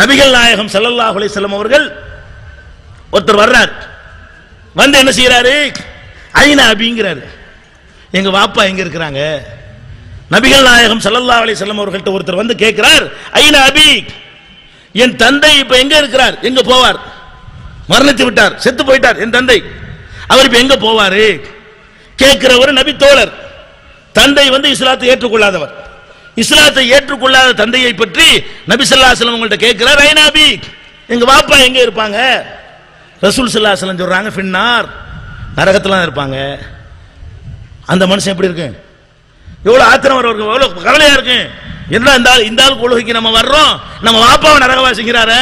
நபிகள் நாயகம் ஸல்லல்லாஹு அலைஹி வஸல்லம் அவர்கள் ஒருத்தர் வர்றார், வந்து என்ன செய்யறாரு, ஐனா அபிங்கிறாரு, எங்க வாப்பா எங்க இருக்கிறாங்க. நபிகள் நாயகம் ஸல்லல்லாஹு அலைஹி வஸல்லம் அவர்கள்ட்ட ஒருத்தர் வந்து கேட்கிறார், ஐனா அபி, என் தந்தை இப்ப எங்க இருக்கிறார், எங்க போவார், மரணித்து விட்டார், செத்து போயிட்டார் என் தந்தை, அவர் இப்ப எங்க போவாரு கேட்கிறவர் நபி தோழர். தந்தை வந்து இஸ்லாத்தை ஏற்றுக்கொள்ளாதவர், இஸ்லாத்தை ஏற்றுக்கொள்ளாத தந்தையை பற்றி நபி ஸல்லல்லாஹு அலைஹி வஸல்லம் அவங்கள்ட்ட கேட்கிறார், ஐனா அபி, எங்க வாப்பா எங்க இருப்பாங்க. ரசூல் ஸல்லல்லாஹு அலைஹி வஸல்லம் சொல்றாங்க, ஃபின்னார், நரகத்துல தான் இருப்பாங்க. அந்த மனுஷன் எப்படி இருக்கு, எவ்வளவு ஆத்திரம் வரும், எவ்வளவு கவலையா இருக்கு. என்ன இந்த ஆள் கொள்கைக்கு நம்ம வர்றோம், நம்ம வாப்பாவை நரகவாசிக்கிறாரு,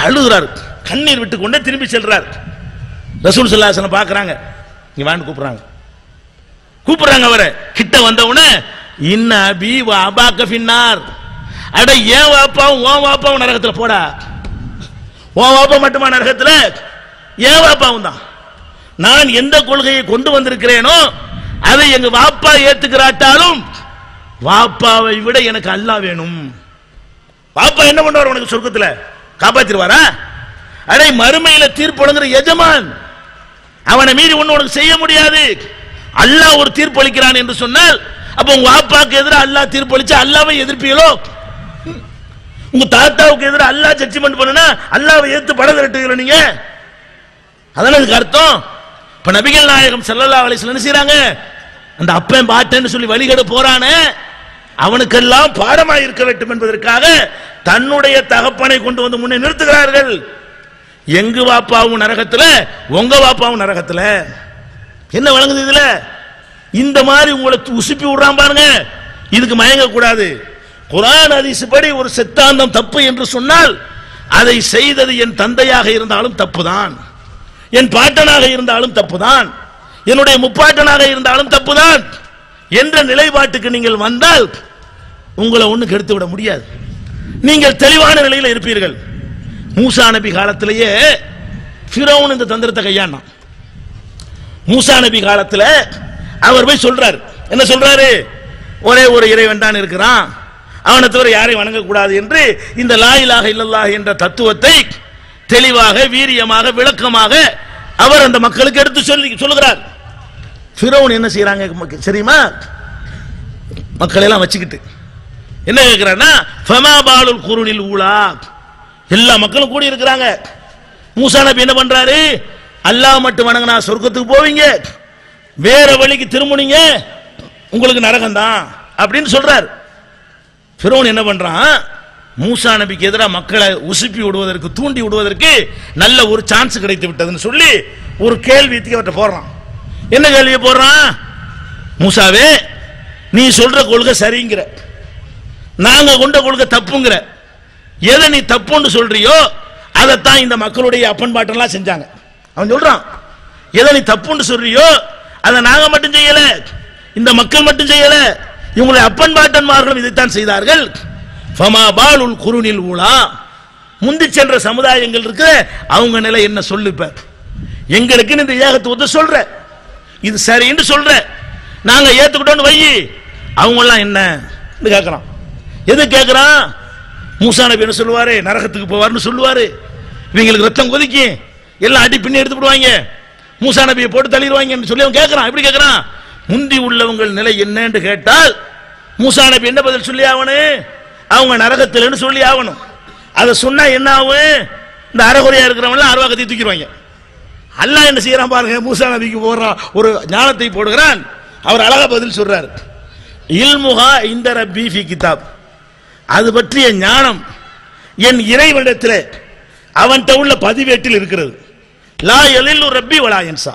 அழுகுறாரு, கண்ணீர் விட்டு கொண்டே திரும்பி செல்றார். ரசூல் ஸல்லல்லாஹு அலைஹி வஸல்லம் பார்க்கறாங்க, இங்க வான்னு கூப்பிடுறாங்க அவரை. கிட்ட வந்தவுடனே இன்ன அபி வ அபாக ஃபின்னார், அட ஏன் வாப்பாவும் உன் வாப்பாவும் நரகத்துல போடா. உன் வாப்பா மட்டுமா நரகத்துல, ஏன் வாப்பாவும் தான். நான் எந்த கொள்கையை கொண்டு வந்திருக்கிறேனோ அதை எங்க வாப்பா ஏத்துக்கிறாட்டாலும் வாப்பாவை விட எனக்கு அல்லாஹ் வேணும். வாப்பா என்ன பண்ணுவார் உனக்கு சொர்க்கத்துல, காப்பாத்திடுவாரா. அடே மறுமையில தீர்ப்பொழுங்கிற எஜமான், அவனை மீறி ஒண்ணு உனக்கு செய்ய முடியாது. அல்லாஹ் ஒரு தீர்ப்பு அளிக்கிறான் என்று சொன்னால், அப்ப உங்க வாப்பாக்கு எதிராக அல்லாஹ் தீர்ப்பு அளிச்சா அல்லாஹ்வை எதிர்ப்பீங்களோ? உங்க தாத்தாவுக்கு எதிராக அல்லாஹ் ஜட்ஜ்மென்ட் பண்ணுனா அல்லாஹ்வை ஏத்து படம் திரட்டுவீங்களோ நீங்க? அதான இதுக்கு அர்த்தம். இப்ப நபிகள் நாயகம் ஸல்லல்லாஹு அலைஹி வஸல்லம் செய்றாங்க, அந்த அப்பன் பாட்டன்னு சொல்லி வழிகட போறானே அவனுக்கெல்லாம் பாடமாக இருக்க வேண்டும் என்பதற்காக தன்னுடைய தகப்பனை கொண்டு வந்து முன்னே நிறுத்துகிறார்கள். எங்க வாப்பாவும் நரகத்துல, உங்க வாப்பாவும் நரகத்துல. என்ன வழங்குது இதுல? இந்த மாதிரி உங்களை உசுப்பி விடுறான் பாருங்க, இதுக்கு மயங்க கூடாது. குர்ஆன் ஹதீஸ் படி ஒரு சித்தாந்தம் தப்பு என்று சொன்னால் அதை செய்தது என் தந்தையாக இருந்தாலும் தப்புதான், என் பாட்டனாக இருந்தாலும் தப்புதான், என்னுடைய முப்பாட்டனாக இருந்தாலும் தப்புதான் என்ற நிலைப்பாட்டுக்கு நீங்கள் வந்தால் உங்களை ஒண்ணு கெடுத்து விட முடியாது. நீங்கள் தெளிவான நிலையில் இருப்பீர்கள். மூசா நபி காலத்திலேயே ஃபிரௌன் இந்த தந்திரத்தை கையாண்டான். மூசா நபி காலத்துல அவர் போய் சொல்றாரு, என்ன சொல்றாரு, ஒரே ஒரு இறைவன் தான் இருக்கிறான், அவனை தவிர யாரையும் வணங்கக்கூடாது என்று இந்த லா இலாஹ இல்லல்லாஹ் என்ற தத்துவத்தை தெளிவாக வீரியமாக விளக்கமாக அவர் அந்த மக்களுக்கு எடுத்து சொல்லுகிறார். ஃபிரௌன் என்ன செய்யறாங்க தெரியுமா? மக்களை எல்லாம் வச்சுக்கிட்டு என்ன கேட்கிறான்னா, ஃபமா பாலுல் குருனில் ஊலா, எல்லா மக்களும் கூடி இருக்கிறாங்க. மூசா நபி என்ன பண்றாரு, அல்லாஹ் மட்டும் வணங்கினா சொர்க்கத்துக்கு போவீங்க, வேற வழிக்கு திரும்புனீங்க உங்களுக்கு நரகம் தான் அப்படின்னு சொல்றாரு. ஃபிரௌன் என்ன பண்றான், மூசா நபிக்கு எதிராக மக்களை உசுப்பி விடுவதற்கு தூண்டி விடுவதற்கு நல்ல ஒரு சான்ஸ் கிடைத்து விட்டதுன்னு சொல்லி ஒரு கேள்வி அவர்கிட்ட போடுறான். என்ன கேள்வியை போடுறான், மூசாவே நீ சொல்ற கொள்கை சரிங்கிற, நாங்க கொண்ட கொள்கை தப்புங்கிற, எதை நீ தப்புன்னு சொல்றியோ அதைத்தான் இந்த மக்களுடைய அப்பன் பாட்டெல்லாம் செஞ்சாங்க. அவன் சொல்றான், எதை நீ தப்புன்னு சொல்றியோ அதை நாங்க மட்டும் செய்யல, இந்த மக்கள் மட்டும் செய்யல, இவங்களுடைய அப்பன் பாட்டன்மார்களும் இதைத்தான் செய்தார்கள். ஃபமா பாலுல் குருனில் ஊலா, முந்தி சென்ற சமுதாயங்கள் இருக்கு, அவங்க நிலை என்ன சொல்லுப்ப, எங்களுக்கு இந்த ஏகத்துவத்தை சொல்ற, இது சரின்னு சொல்ற, நாங்க ஏத்துக்கிட்டோம்னு வை, அவங்க எல்லாம் என்ன கேட்கறான். எது கேட்கறான்? மூசா நபி என்ன சொல்லுவாரு, நரகத்துக்கு போவார்னு சொல்லுவாரு, இவங்களுக்கு ரத்தம் கொதிக்கும், எல்லாம் அடி பின்னி எடுத்து விடுவாங்க, மூசா நபியை போட்டு தள்ளிடுவாங்க சொல்லி அவன் கேட்கறான். எப்படி கேட்கறான்? முந்தி உள்ளவங்கள் நிலை என்னன்னு கேட்டால் மூசா நபி என்ன பதில் சொல்லி ஆகணும், அவங்க நரகத்தில்னு சொல்லி ஆகணும். அதை சொன்னா என்ன ஆகும், இந்த அறகுறையா இருக்கிறவங்க அருவா கத்தி தூக்கிடுவாங்க. அல்லாஹ் என்ன செய்யறான் பாருங்க, மூசா நபிக்கு போடுறான் ஒரு ஞானத்தை போடுகிறான். அவர் அழகா பதில் சொல்றாரு, இல்முஹா இந்த ரப்பி ஃபி கிதாப், அது பற்றிய ஞானம் என் இறைவனிடத்தில் அவன்கிட்ட உள்ள பதிவேட்டில் இருக்கிறது. லா யலில்லு ரப்பி வலா யன்சா,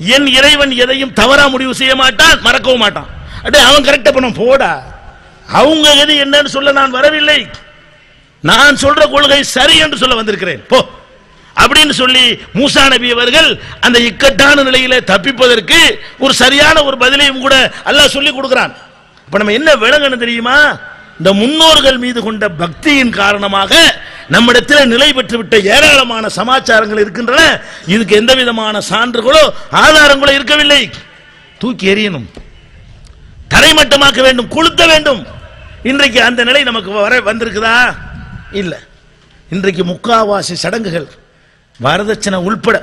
என் இறைவன் எதையும் தவறா முடிவு செய்ய மாட்டான், மறக்கவும் மாட்டான். அடே அவன் கரெக்டா பண்ண போடா, அவங்க எது என்னன்னு சொல்ல நான் வரவில்லை, நான் சொல்ற கொள்கை சரி என்று சொல்ல வந்திருக்கிறேன் போ அப்படின்னு சொல்லி மூசா நபி அவர்கள் அந்த இக்கட்டான நிலையில தப்பிப்பதற்கு ஒரு சரியான ஒரு பதிலையும் கூட அல்லாஹ் சொல்லி கொடுக்கிறான். இப்ப நம்ம என்ன விளங்கணும் தெரியுமா, இந்த முன்னோர்கள் மீது கொண்ட பக்தியின் காரணமாக நம்மிடத்தில் நிலை பெற்றுவிட்ட ஏராளமான சமாச்சாரங்கள் இருக்கின்றன. இதுக்கு எந்த விதமான சான்றுகளோ ஆதாரங்களோ இருக்கவில்லை. தூக்கி எறியணும், தரைமட்டமாக்க வேண்டும், கொளுத்த வேண்டும். இன்றைக்கு அந்த நிலை நமக்கு வந்திருக்குதா? இல்ல. இன்றைக்கு முக்காவாசி சடங்குகள் வரதட்சணை உள்பட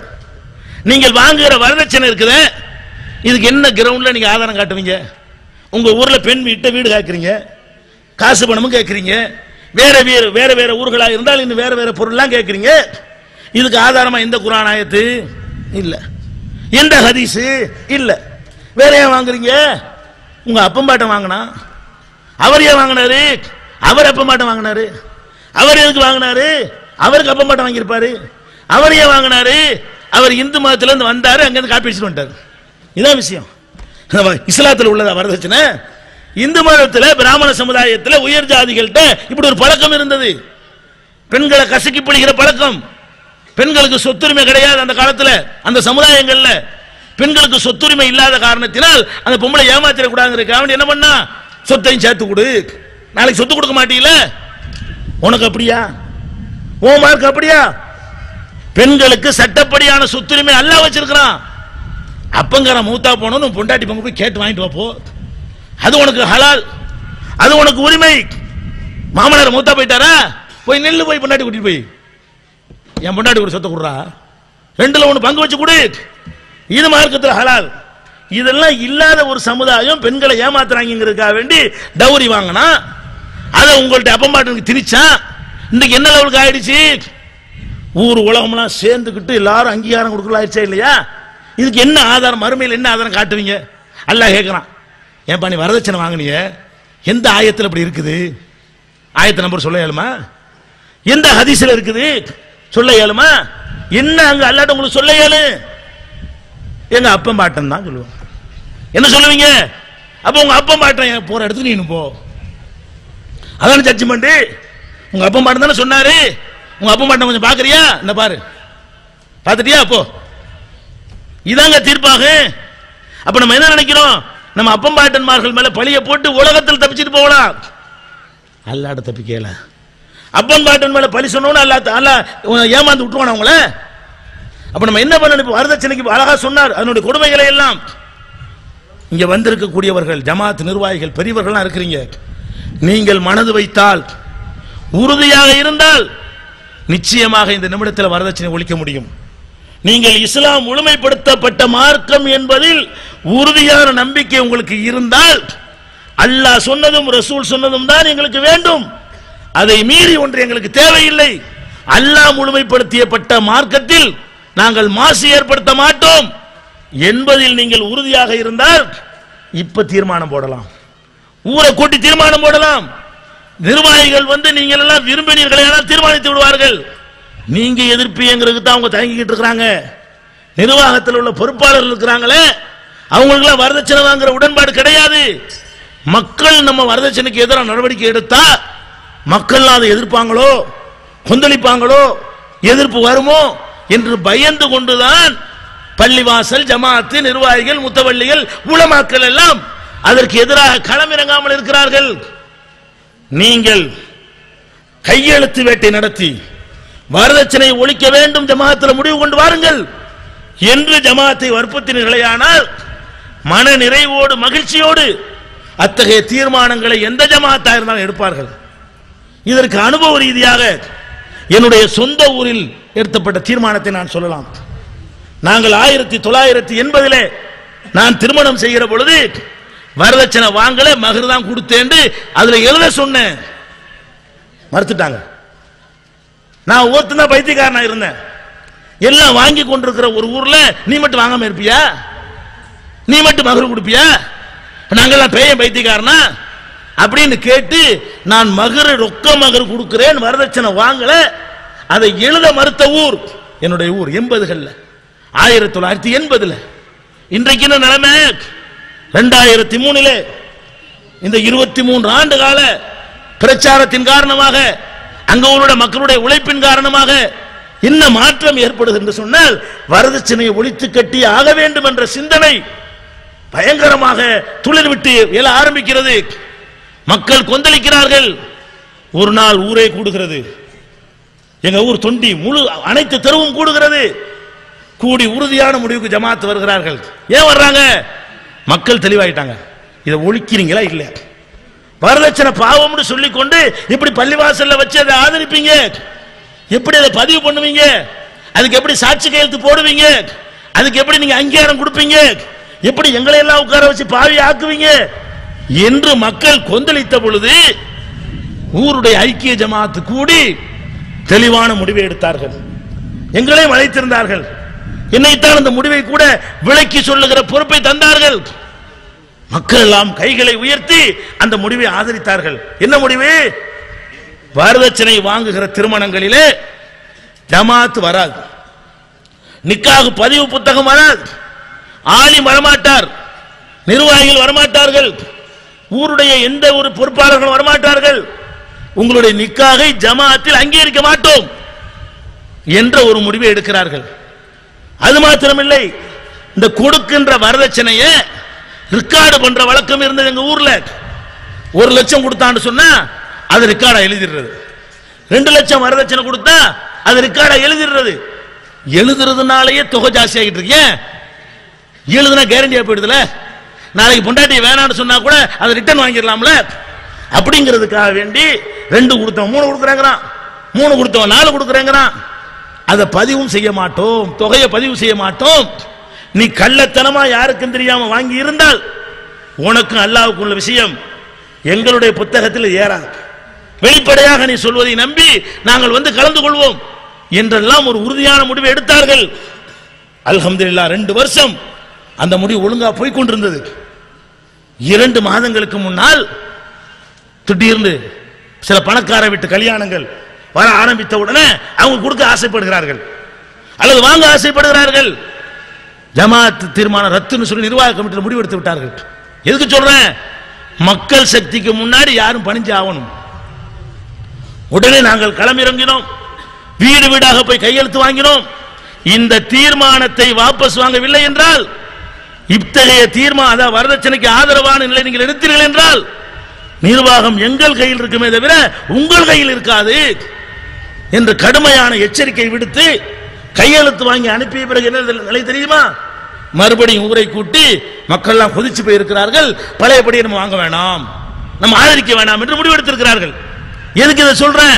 நீங்கள் வாங்குகிற வரதட்சணை இருக்குது. இதுக்கு என்ன கிரவுண்ட்ல நீங்க ஆதாரம் காட்டுவீங்க? உங்க ஊர்ல பெண் வீட்டை வீடு கேட்கறீங்க, காசு பணமும் கேட்கறீங்க, வேற வேற வேற ஊர்களாக இருந்தால் இன்னும் வேற வேற பொருள்லாம் கேட்கறீங்க. இதுக்கு ஆதாரமா எந்த குர்ஆன் ஆயத்து இல்ல, எந்த ஹதீஸ் இல்ல. வேற ஏன் வாங்குறீங்க? உங்க அப்பம்பாட்ட வாங்கினா அவர் ஏன் வாங்கினாரு? அவர் அப்பம்பாட்ட வாங்கினாரு. அவர் எதுக்கு வாங்கினாரு? அவருக்கு அப்பம்பாட்ட வாங்கியிருப்பாரு. அவர் ஏன் வாங்கினாரு? அவர் இந்து மதத்துல இருந்து வந்தாரு, அங்கிருந்து காப்பி அடிச்சுட்டு வந்துட்டாரு. இதான் விஷயம். இஸ்லாத்தில் உள்ளதா வரதட்சணை? இந்து மதத்தில் பிராமண சமுதாயத்தில் உயர் ஜாதிகள்கிட்ட இப்படி ஒரு பழக்கம் இருந்தது. பெண்களை கசக்கி பிடிக்கிற பழக்கம். பெண்களுக்கு சொத்துரிமை கிடையாது அந்த காலத்தில். அந்த சமுதாயங்கள்ல பெண்களுக்கு சொத்துரிமை இல்லாத காரணத்தினால் அந்த பொம்பளை ஏமாத்திடக்கூடாது. என்ன பண்ணா? சொத்தையும் சேர்த்து கொடு, நாளைக்கு சொத்து கொடுக்க மாட்டீங்கள, உனக்கு அப்படியா, உன் மார்க் அப்படியா? பெண்களுக்கு சட்டப்படியான சொத்துரிமை அல்லாஹ் வச்சிருக்கிறான். அப்பங்கர மூத்தா போனோம், பொண்டாட்டி பங்கு போய் கேட்டு வாங்கிட்டு வா போ, அது உனக்கு ஹலால், அது உனக்கு உரிமை. மாமனார் மூத்தா போயிட்டாரா, போய் நெல்லு போய் பொண்டாட்டி கூட்டிட்டு போய் என் பொண்டாட்டி ஒரு சொத்தை கொடுறா, ரெண்டுல ஒண்ணு பங்கு வச்சு கொடு, இது மார்க்கத்தில் ஹலால். இதெல்லாம் இல்லாத ஒரு சமுதாயம் பெண்களை ஏமாத்துறாங்கிறதுக்காக வேண்டி டவுரி வாங்கினா அதை உங்கள்ட்ட அப்பம்பாட்டுக்கு திணிச்சா இன்னைக்கு என்ன லெவலுக்கு ஆயிடுச்சு? ஊர் உலகம்லாம் சேர்ந்துக்கிட்டு எல்லாரும் அங்கீகாரம் கொடுக்கல ஆயிடுச்சா இல்லையா? இதுக்கு என்ன ஆதாரம்? மறுமையில் என்ன ஆதாரம் காட்டுவீங்க? அல்லாஹ் கேட்கிறான், ஏன்பா நீ வரதட்சணை வாங்கினிய, எந்த ஆயத்தில் அப்படி இருக்குது? ஆயத்தை நம்பர் சொல்ல இயலுமா? எந்த ஹதீஸ்ல இருக்குது சொல்ல இயலுமா? என்ன அங்க அல்லாஹ் உங்களுக்கு சொல்ல இயலு? எங்க அப்பம் பாட்டன் தான் சொல்லுவாங்க. என்ன சொல்லுவீங்க? அப்ப உங்க அப்பம் பாட்டன் போற இடத்துக்கு நீ போ, அதான ஜட்ஜ்மெண்ட். உங்க அப்பம் பாட்டன் தானே சொன்னாரு. உங்க அப்பம் பாட்டன் கொஞ்சம் பாக்குறியா? இந்த பாரு, பாத்துட்டியா? அப்போ இதாங்க தீர்ப்பாக. அப்ப நம்ம என்ன நினைக்கிறோம்? நம்ம அப்பம் பாட்டன்மார்கள் மேல பழிய போட்டு உலகத்தில் தப்பிச்சுட்டு போகலாம், அல்லாஹ்ட்ட தப்பிக்கல. அப்பன் பாட்டன் மேல பழி சொன்னோன்னு அல்லாஹ் ஏமாந்து விட்டுவான அவங்கள. அப்ப நம்ம என்ன பண்ணணும்? வரதட்சணைக்கு அழகா சொன்னார் அதனுடைய கொடுமைகளை எல்லாம். இங்க வந்திருக்கக்கூடியவர்கள் ஜமாத் நிர்வாகிகள் பெரியவர்கள்லாம் இருக்கிறீங்க. நீங்கள் மனது வைத்தால், உறுதியாக இருந்தால் நிச்சயமாக இந்த நிமிடத்தில் வரதட்சணை ஒழிக்க முடியும். நீங்கள் இஸ்லாம் முழுமைப்படுத்தப்பட்ட மார்க்கம் என்பதில் உறுதியான நம்பிக்கை உங்களுக்கு இருந்தால், அல்லாஹ் சொன்னதும் ரசூல் சொன்னதும் தான் எங்களுக்கு வேண்டும், அதை மீறி ஒன்று எங்களுக்கு தேவையில்லை. அல்லாஹ் முழுமைப்படுத்தியப்பட்ட மார்க்கத்தில் நாங்கள் மாசு ஏற்படுத்த மாட்டோம் என்பதில் நீங்கள் உறுதியாக இருந்தால் இப்ப தீர்மானம் போடலாம், ஊரை கூட்டி தீர்மானம் போடலாம். நிர்வாகிகள் வந்து நீங்கள் எல்லாம் விரும்பினீர்களை எல்லாம் தீர்மானித்து விடுவார்கள். நீங்க எதிர்ப்பீங்கிறது தான் அவங்க தயங்கிட்டு இருக்கிறாங்க. நிர்வாகத்தில் உள்ள பொறுப்பாளர்கள் இருக்கிறாங்களே, அவங்களுக்கு வரதட்சணை வாங்குற உடன்பாடு கிடையாது. மக்கள் நம்ம வரதட்சணைக்கு எதிராக நடவடிக்கை எடுத்தா மக்கள் அதை எதிர்ப்பாங்களோ, கொந்தளிப்பாங்களோ, எதிர்ப்பு வருமோ என்று பயந்து கொண்டுதான் பள்ளிவாசல் ஜமாத்து நிர்வாகிகள் முத்தவள்ளிகள் உலமாக்கள் எல்லாம் அதற்கு எதிராக களமிறங்காமல் இருக்கிறார்கள். நீங்கள் கையெழுத்து வேட்டை நடத்தி வரதட்சணை ஒழிக்க வேண்டும், ஜமாத்தில் முடிவு கொண்டு வாருங்கள் என்று ஜமாத்தை வற்புறுத்தினீர்களேயானால் மன நிறைவோடு மகிழ்ச்சியோடு அத்தகைய தீர்மானங்களை எந்த ஜமாத்தா இருந்தாலும் எடுப்பார்கள். இதற்கு அனுபவ ரீதியாக என்னுடைய சொந்த ஊரில் எடுத்தப்பட்ட தீர்மானத்தை நான் சொல்லலாம். நாங்கள் 1980 நான் திருமணம் செய்கிற பொழுது வரதட்சணை வாங்கல, மகர் தான் கொடுத்தேன் அதுல எழுத சொன்னேன், மறுத்துட்டாங்க. நான் ஒருத்தன் பைத்தியக்காரனா இருந்தேன். எல்லாம் வாங்கி கொண்டிருக்கிற ஒரு ஊர்ல நீ மட்டும் வாங்காம இருப்பியா? நீ மட்டும் மகர் கொடுப்பியா? நாங்கெல்லாம் பேயன் பைத்தியக்காரனா அப்படின்னு கேட்டு நான் மகர் ரொக்க மகர் கொடுக்கிறேன், வரதட்சணை வாங்கல, அதை எழுத மறுத்த ஊர் என்னுடைய ஊர். 80களில் 1980 இன்றைக்கு என்ன நிலைமை? 2003 இந்த 23 ஆண்டு கால பிரச்சாரத்தின் காரணமாக, அங்க உள்ள மக்களுடைய உழைப்பின் காரணமாக என்ன மாற்றம் ஏற்படுது என்று சொன்னால், வரதட்சணையை ஒழித்து கட்டி ஆக வேண்டும் என்ற சிந்தனை பயங்கரமாக துளிர் விட்டு எழ ஆரம்பிக்கிறது. மக்கள் கொந்தளிக்கிறார்கள். ஒரு நாள் ஊரே கூடுகிறது. எங்க ஊர் தொண்டி முழு அனைத்து தெருவும் கூடுகிறது. கூடி உறுதியான முடிவுக்கு ஜமாத் வருகிறார்கள். ஏன் வர்றாங்க? மக்கள் தெளிவாயிட்டாங்க. இதை ஒழிக்கிறீங்களா இல்லையா? வரதட்சணை பாவம்னு சொல்லிக்கொண்டு இப்படி பள்ளிவாசல்ல வச்சு அதை ஆதரிப்பீங்க? எப்படி அதை பதிவு பண்ணுவீங்க? அதுக்கு எப்படி சாட்சி கையெழுத்து போடுவீங்க? அதுக்கு எப்படி நீங்க அங்கீகாரம் கொடுப்பீங்க? எப்படி எங்களை எல்லாம் உட்கார வச்சு பாவி ஆக்குவீங்க என்று மக்கள் கொந்தளித்த பொழுது ஊருடைய ஐக்கிய ஜமாத்து கூடி தெளிவான முடிவை எடுத்தார்கள். எங்களையும் அழைத்திருந்தார்கள். என்னைத்தான் அந்த முடிவை கூட விளக்கி சொல்லுகிற பொறுப்பை தந்தார்கள். மக்கள் எல்லாம் கைகளை உயர்த்தி அந்த முடிவை ஆதரித்தார்கள். என்ன முடிவு? வரதட்சணை வாங்குகிற திருமணங்களிலே ஜமாத் வராது, நிக்காஹ் பதிவு புத்தகம் வராது, ஆலிம் வரமாட்டார், நிர்வாகிகள் வரமாட்டார்கள், ஊருடைய எந்த ஒரு பொறுப்பாளர்களும் வரமாட்டார்கள், உங்களுடைய நிக்காகை ஜமாத்தில் அங்கீகரிக்க மாட்டோம் என்ற ஒரு முடிவை எடுக்கிறார்கள். அது மாத்திரமில்லை, இந்த கொடுக்கின்ற வரதட்சணையை ரெக்கார்டு பண்ற வழக்கம் இருந்தது எங்க ஊர்ல. 1 லட்சம் கொடுத்தான்னு சொன்னா அது ரெக்கார்டா எழுதிடுறது. 2 லட்சம் வரதட்சணை கொடுத்தா அது ரெக்கார்டா எழுதிடுறது. எழுதுறதுனாலேயே தொகை ஜாஸ்தி ஆகிட்டு இருக்கேன். எழுதுனா கேரண்டியா போயிடுதுல. நாளைக்கு பொண்டாட்டி வேணான்னு சொன்னா கூட அதை ரிட்டர்ன் வாங்கிடலாம்ல. அப்படிங்கிறதுக்காக வேண்டி 2 கொடுத்தவன் 3 கொடுக்குறாங்கிறான், 3 கொடுத்தவன் 4 கொடுக்குறாங்கிறான். அதை பதிவும் செய்ய மாட்டோம், தொகையை பதிவு செய்ய மாட்டோம். நீ கள்ளத்தனமா யாருக்கும் தெரியாம வாங்கி இருந்தால் உனக்கும் அல்லாஹ்வுக்கும் உள்ள விஷயம் எங்களுடைய புத்தகத்தில் ஏறாது. வெளிப்படையாக நீ சொல்வதை நம்பி நாங்கள் வந்து கலந்து கொள்வோம் என்றெல்லாம் ஒரு உறுதியான முடிவை எடுத்தார்கள். அல்ஹம்துலில்லாஹ் 2 வருஷம் அந்த முடிவு ஒழுங்கா போய் கொண்டிருந்தது. 2 மாதங்களுக்கு முன்னால் திடீர்னு சில பணக்கார வீட்டு கல்யாணங்கள் வர ஆரம்பித்த உடனே அவங்க கொடுக்க ஆசைப்படுகிறார்கள் அல்லது வாங்க ஆசைப்படுகிறார்கள். ஜமாத் தீர்மானம் ரத்துன்னு சொல்லி நிர்வாக கமிட்டியில் முடிவெடுத்து விட்டார்கள். எதுக்கு சொல்றேன்? மக்கள் சக்திக்கு முன்னாடி யாரும் பணிஞ்சு ஆகணும். உடனே நாங்கள் களமிறங்கினோம், வீடு வீடாக போய் கையெழுத்து வாங்கினோம். இந்த தீர்மானத்தை வாபஸ் வாங்கவில்லை என்றால், இத்தகைய தீர்மானம் வரதட்சணைக்கு ஆதரவான நிலை நீங்கள் எடுத்தீர்கள் என்றால் நிர்வாகம் எங்கள் கையில் இருக்குமே தவிர உங்கள் கையில் இருக்காது என்று கடுமையான எச்சரிக்கை விடுத்து கையெழுத்து வாங்கி அனுப்பிய பிறகு என்ன நிலை தெரியுமா? மறுபடியும் ஊரை கூட்டி மக்கள் எல்லாம் கொதிச்சு போயிருக்கிறார்கள். பழையபடி நம்ம வாங்க வேண்டாம், நம்ம ஆதரிக்க வேண்டாம் என்று முடிவெடுத்திருக்கிறார்கள். எதுக்கு இதை சொல்றேன்?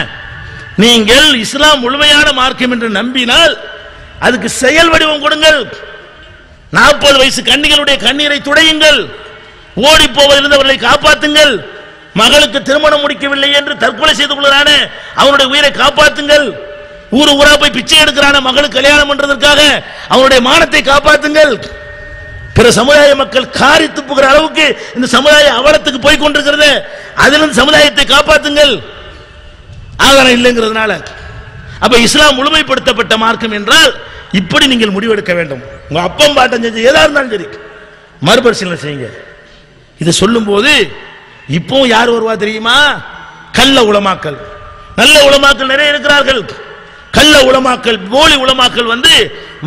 நீங்கள் இஸ்லாம் முழுமையான மார்க்கம் என்று நம்பினால் அதுக்கு செயல் வடிவம் கொடுங்கள். 40 வயசு கன்னிகளுடைய கண்ணீரை துடையுங்கள், ஓடி போவதிலிருந்து அவர்களை காப்பாற்றுங்கள். மகளுக்கு திருமணம் முடிக்கவில்லை என்று தற்கொலை செய்து கொள்கிறானே அவனுடைய உயிரை காப்பாற்றுங்கள். ஊரு ஊரா போய் பிச்சை எடுக்கிறான மகளுக்கு கல்யாணம் பண்றதற்காக அவனுடைய மானத்தை காப்பாற்றுங்கள். பிற சமுதாய மக்கள் காரி துப்புகிற அளவுக்கு இந்த சமுதாய அவலத்துக்கு போய் கொண்டிருக்கிறது, அதிலிருந்து சமுதாயத்தை காப்பாற்றுங்கள். ஆதாரம் இல்லைங்கிறதுனால அப்ப இஸ்லாம் முழுமைப்படுத்தப்பட்ட மார்க்கம் என்றால் இப்படி நீங்கள் முடிவெடுக்க வேண்டும். உங்க அப்பம் பாட்டம் செஞ்சு ஏதா இருந்தாலும் சரி மறுபரிசீலனை செய்யுங்க. இதை சொல்லும் போது இப்போ யார் வருவா தெரியுமா? கள்ள உலமாக்கள். நல்ல உலமாக்கள் நிறைய இருக்கிறார்கள். கள்ள உலமாக்கள், போலி உலமாக்கள் வந்து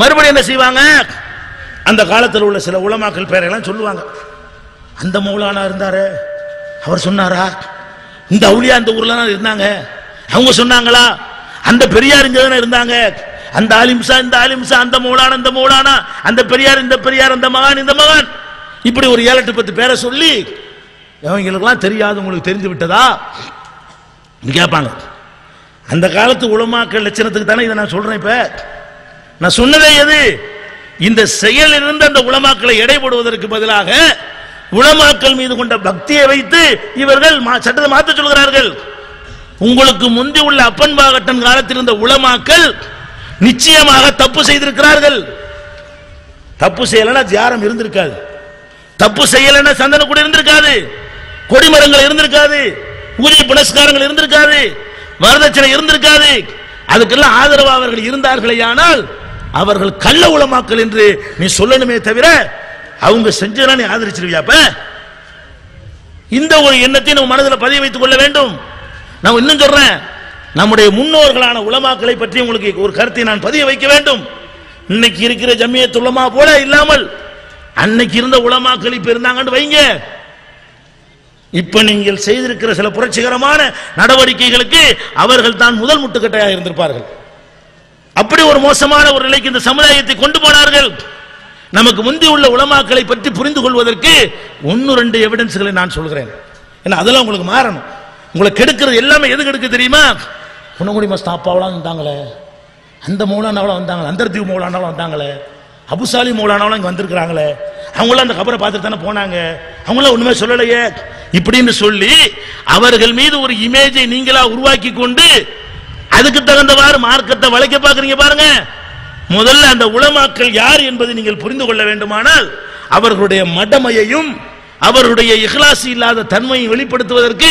மறுபடியும் என்ன செய்வாங்க? அந்த காலத்தில் உள்ள சில உலமாக்கள் பேரெல்லாம் சொல்லுவாங்க. அந்த மௌலானா இருந்தாரு, அவர் சொன்னாரா? இந்த அவுலியா இந்த ஊர்ல இருந்தாங்க, அவங்க சொன்னாங்களா? அந்த பெரியார் இங்க தானே இருந்தாங்க, அந்த ஆலிம்சா இந்த ஆலிம்சா, அந்த மௌலானா இந்த மௌலானா, அந்த பெரியார் இந்த பெரியார், அந்த மகான் இந்த மகான், இப்படி ஒரு 7-8 10 பேரை சொல்லி அவங்களுக்கெல்லாம் தெரியாது, உங்களுக்கு தெரிஞ்சு விட்டதா கேட்பாங்க. அந்த காலத்து உலமாக்கள் லட்சணத்துக்கு தானே இதை நான் சொல்றேன். இப்ப நான் சொன்னதே எது? இந்த செயல் இருந்து அந்த உலமாக்களை எடைபடுவதற்கு பதிலாக உலமாக்கள் மீது கொண்ட பக்தியை வைத்து இவர்கள் சட்டத்தை மாற்ற சொல்கிறார்கள். உங்களுக்கு முந்தி உள்ள அப்பன் பாகட்டன் காலத்தில் இருந்த உலமாக்கள் நிச்சயமாக தப்பு செய்திருக்கிறார்கள். தப்பு செய்யலன்னா தியாரம் இருந்திருக்காது, தப்பு செய்யலன்னா சந்தன கூட இருந்திருக்காது, கொடிமரங்கள் இருந்திருக்காது, ஊதிய புனஸ்காரங்கள் இருந்திருக்காது, வரதட்சணை இருந்திருக்காது. அதுக்கெல்லாம் ஆதரவு அவர்கள் இருந்தார்களே, ஆனால் அவர்கள் கள்ள உலமாக்கள் என்று நீ சொல்லணுமே தவிர அவங்க செஞ்சா நீ ஆதரிச்சிருவியாப்ப? இந்த ஒரு எண்ணத்தை நம்ம மனதில் பதிய வைத்துக் கொள்ள வேண்டும். நான் இன்னும் சொல்றேன், நம்முடைய முன்னோர்களான உலமாக்களை பற்றி உங்களுக்கு ஒரு கருத்தை நான் பதிய வைக்க வேண்டும். இன்னைக்கு இருக்கிற ஜமியத் உலமா போல இல்லாமல் அன்னைக்கு இருந்த உலமாக்கள் இப்ப இருந்தாங்கன்னு வைங்க. இப்ப நீங்கள் செய்திருக்கிற சில புரட்சிகரமான நடவடிக்கைகளுக்கு அவர்கள் தான் முதல் முட்டுக்கட்டையாக இருந்திருப்பார்கள். அப்படி ஒரு மோசமான ஒரு நிலைக்கு இந்த சமுதாயத்தை கொண்டு போனார்கள். நமக்கு முந்தி உள்ள உலமாக்களை பற்றி புரிந்து கொள்வதற்கு 1-2 எவிடன்ஸ்களை நான் சொல்கிறேன். ஏன்னா அதெல்லாம் உங்களுக்கு மாறணும். உங்களை கெடுக்கிறது எல்லாமே எது கெடுக்க தெரியுமா? குணங்குடி மஸ்தான் அப்பாவெல்லாம் வந்தாங்களே, அந்த மௌலானாவெல்லாம் வந்தாங்களே, அந்தர்தீவ் மௌலானாவெல்லாம் வந்தாங்களே, அபுசாலி மௌலானாவெல்லாம் இங்கே வந்திருக்கிறாங்களே, அவங்களாம் அந்த கபரை பார்த்துட்டு தானே போனாங்க, அவங்களாம் ஒண்ணுமே சொல்லலையே இப்படின்னு சொல்லி அவர்கள் மீது ஒரு இமேஜை நீங்களா உருவாக்கி கொண்டு அதுக்கு தகுந்தவாறு மார்க்கத்தை வளைக்க பார்க்குறீங்க பாருங்க. முதல்ல அந்த உலமாக்கள் யார் என்பதை நீங்கள் புரிந்து கொள்ள வேண்டுமானால் அவர்களுடைய மடமையையும் அவர்களுடைய இஹ்லாஸ் இல்லாத தன்மையை வெளிப்படுத்துவதற்கு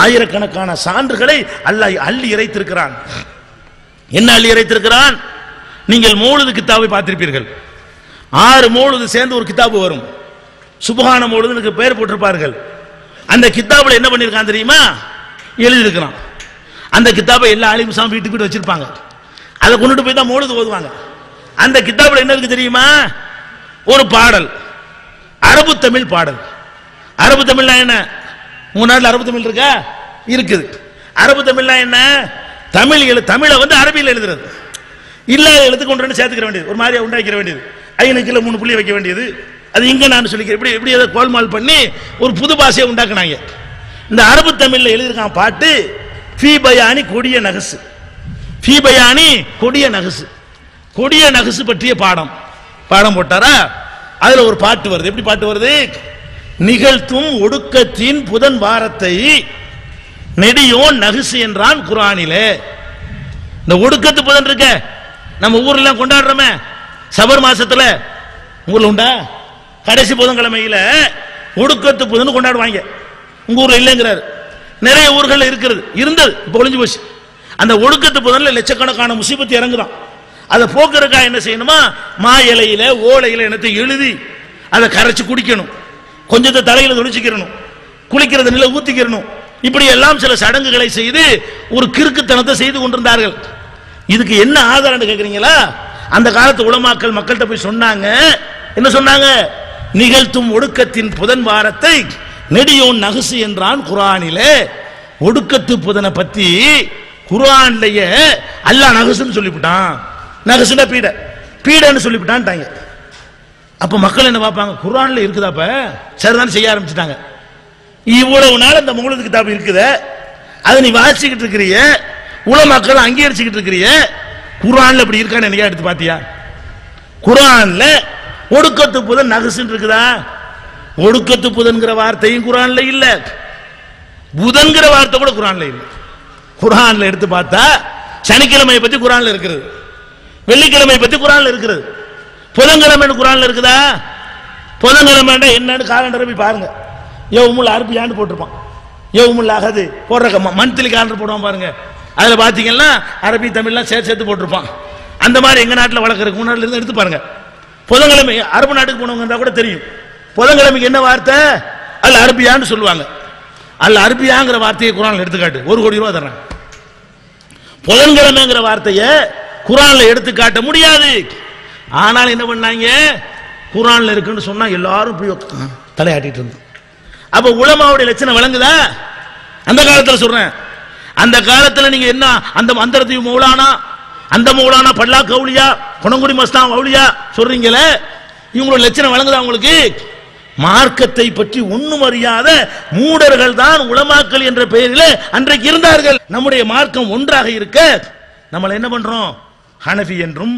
ஆயிரக்கணக்கான சான்றுகளை அல்லாஹ் அள்ளி இறைத்திருக்கிறான். என்ன அள்ளி இறைத்திருக்கிறான்? நீங்கள் மௌலிது கித்தாபை பார்த்திருப்பீர்கள். 6 மௌலிது சேர்ந்து ஒரு கித்தாபு வரும். சுப்ஹான மௌலிதுக்கு பெயர் போட்டிருப்பார்கள். அந்த கித்தாபுல என்ன பண்ணிருக்கான் தெரியுமா? எழுதியிருக்கிறான். அந்த கித்தாபை எல்லா ஆலிம்ஸாம் வீட்டுக்கு வச்சிருப்பாங்க. அதை கொண்டுட்டு போய் தான் மௌலிது ஓதுவாங்க. அந்த கித்தாபுல என்ன இருக்கு தெரியுமா? ஒரு பாடல், அரபு தமிழ் பாடல். அரபு தமிழ்னா என்ன? உங்க நாட்டில் அரபு தமிழ் இருக்கா? இருக்குது. அரபு தமிழ்னா என்ன? தமிழை வந்து அரபியில் எழுதுறது. இல்லாத எழுத்து கொண்டு சேர்த்துக்கிற வேண்டியது, ஒரு மாதிரியா உண்டாக்கிற வேண்டியது, ஐநுக்குள்ள 3 புள்ளி வைக்க வேண்டியது. அது இங்க நான் சொல்லிக்கிறேன். இப்படி இப்படி ஏதோ கோல்மால் பண்ணி ஒரு புது பாஷையை உண்டாக்குனாங்க. இந்த அரபு தமிழ்ல எழுதியிருக்கான் பாட்டு ஃபீ பயானி கொடிய நகசு. ஃபீ பயானி கொடிய நகசு. கொடிய நகசு பற்றிய பாடம் போட்டாரா? அதுல ஒரு பாட்டு வருது. எப்படி பாட்டு வருது? நிகழ்த்தும் ஒடுக்கத்தின் புதன் வாரத்தை நெடியோன் நகுசு என்றான் குர்ஆனிலே. இந்த ஒடுக்கத்து புதன் இருக்க நம்ம ஊர்ல கொண்டாடுறோமே சபர் மாசத்துல, ஊர்ல உண்டா? கடைசி புதன்கிழமையில ஒடுக்கத்து புதன் கொண்டாடுவாங்க. உங்க ஊர்ல இல்லைங்கிறாரு. நிறைய ஊர்கள் இருக்கிறது, இருந்தது, இப்ப ஒளிஞ்சு போச்சு. அந்த ஒடுக்கத்து புதன்ல லட்சக்கணக்கான முசீபத்து இறங்குதான். அதை போக்குறக்கா என்ன செய்யணுமா? மா இலையில ஓலையில என்னத்தை எழுதி அதை கரைச்சு குடிக்கணும், கொஞ்சத்தை தலையில தொழிச்சுக்கிறணும், குளிக்கிறது நில ஊத்திக்கிறணும். இப்படி எல்லாம் சில சடங்குகளை செய்து ஒரு கிறுக்குத்தனத்தை செய்து கொண்டிருந்தார்கள். இதுக்கு என்ன ஆதாரம் கேட்கிறீங்களா? அந்த காலத்து உலமாக்கள் மக்கள்கிட்ட போய் சொன்னாங்க. என்ன சொன்னாங்க? நிகழ்த்தும் ஒடுக்கத்தின் புதன் வாரத்தை நெடியோன் நகுசு என்றான் குர்ஆனிலே. ஒடுக்கத்து புதனை பத்தி குர்ஆன்லயே அல்லாஹ் நகுசுன்னு சொல்லிவிட்டான். நகுசுனா பீடன்னு சொல்லிவிட்டான்ட்டாங்க. அப்ப மக்கள் என்ன பார்ப்பாங்க? குர்ஆன்ல இருக்குதாப்ப, சரிதான் செய்ய ஆரம்பிச்சுட்டாங்க. இவ்வளவு நாள் அந்த மௌலிது கிதாபு இருக்குதே, அதை நீ வாசிக்கிட்டு இருக்கிறிய, உலமாக்கள் அங்கீகரிச்சுக்கிட்டு இருக்கிறிய, குர்ஆன்ல இப்படி இருக்கான்னு என்னையா எடுத்து பாத்தியா? குர்ஆன்ல ஒடுக்கத்து புதன் நகுசுன்னு இருக்குதா? ஒடுக்கத்து புதன்கிற வார்த்தையும் குர்ஆன்ல இல்ல, புதன்கிற வார்த்தை கூட குர்ஆன்ல இல்ல. குர்ஆன்ல எடுத்து பார்த்தா சனிக்கிழமை பத்தி குர்ஆன்ல இருக்கிறது, வெள்ளிக்கிழமை பத்தி குர்ஆன்ல இருக்கிறது. புதன்கிழமை குர்ஆன்ல இருக்குதா? புதன்கிழமை என்னன்னு காலண்டரை போய் பாருங்க. யௌமுல் அர்பியான்னு போட்டிருப்பான். யௌமுல் அஹது போடுற மந்த்லி காலண்டர் போடுவான் பாருங்க. அதுல பாத்தீங்கன்னா அரபி தமிழ்லாம் சேர்த்து போட்டிருப்பான். அந்த மாதிரி எங்க நாட்டில் வழக்கு முன்னாடி இருந்து எடுத்து பாருங்க. புதன்கிழமை அரபு நாட்டுக்கு போனவங்க கூட தெரியும். புதன்கிழமைக்கு என்ன வார்த்தை? அல் அரபியான்னு சொல்லுவாங்க. அல் அரபியாங்கிற வார்த்தையை குர்ஆன்ல எடுத்துக்காட்டு, 1 கோடி ரூபாய் தர்றேன். புதன்கிழமைங்கிற வார்த்தையை குர்ஆன்ல எடுத்து காட்ட முடியாது. ஆனால் என்ன பண்ணாங்க? குர்ஆன்ல இருக்குன்னு சொன்னா எல்லாரும் தலையாட்டிட்டு இருந்தோம். அப்ப உலமாவுடைய லட்சணம் விளங்குதா? அந்த காலத்துல சொல்றேன். அந்த காலத்துல நீங்க என்ன அந்த அந்தர்தீவ் மௌலானா, அந்த மௌலானா பல்லா கவுலியா, குணங்குடி மஸ்தான் கவுலியா சொல்றீங்களே, இவங்களோட லட்சணம் விளங்குதா உங்களுக்கு? மார்க்கத்தை பற்றி ஒண்ணும் அறியாத மூடர்கள் தான் உலமாக்கள் என்ற பெயரில் அன்றைக்கு இருந்தார்கள். நம்முடைய மார்க்கம் ஒன்றாக இருக்க நம்மள என்ன பண்றோம்? ஹனஃபி என்றும்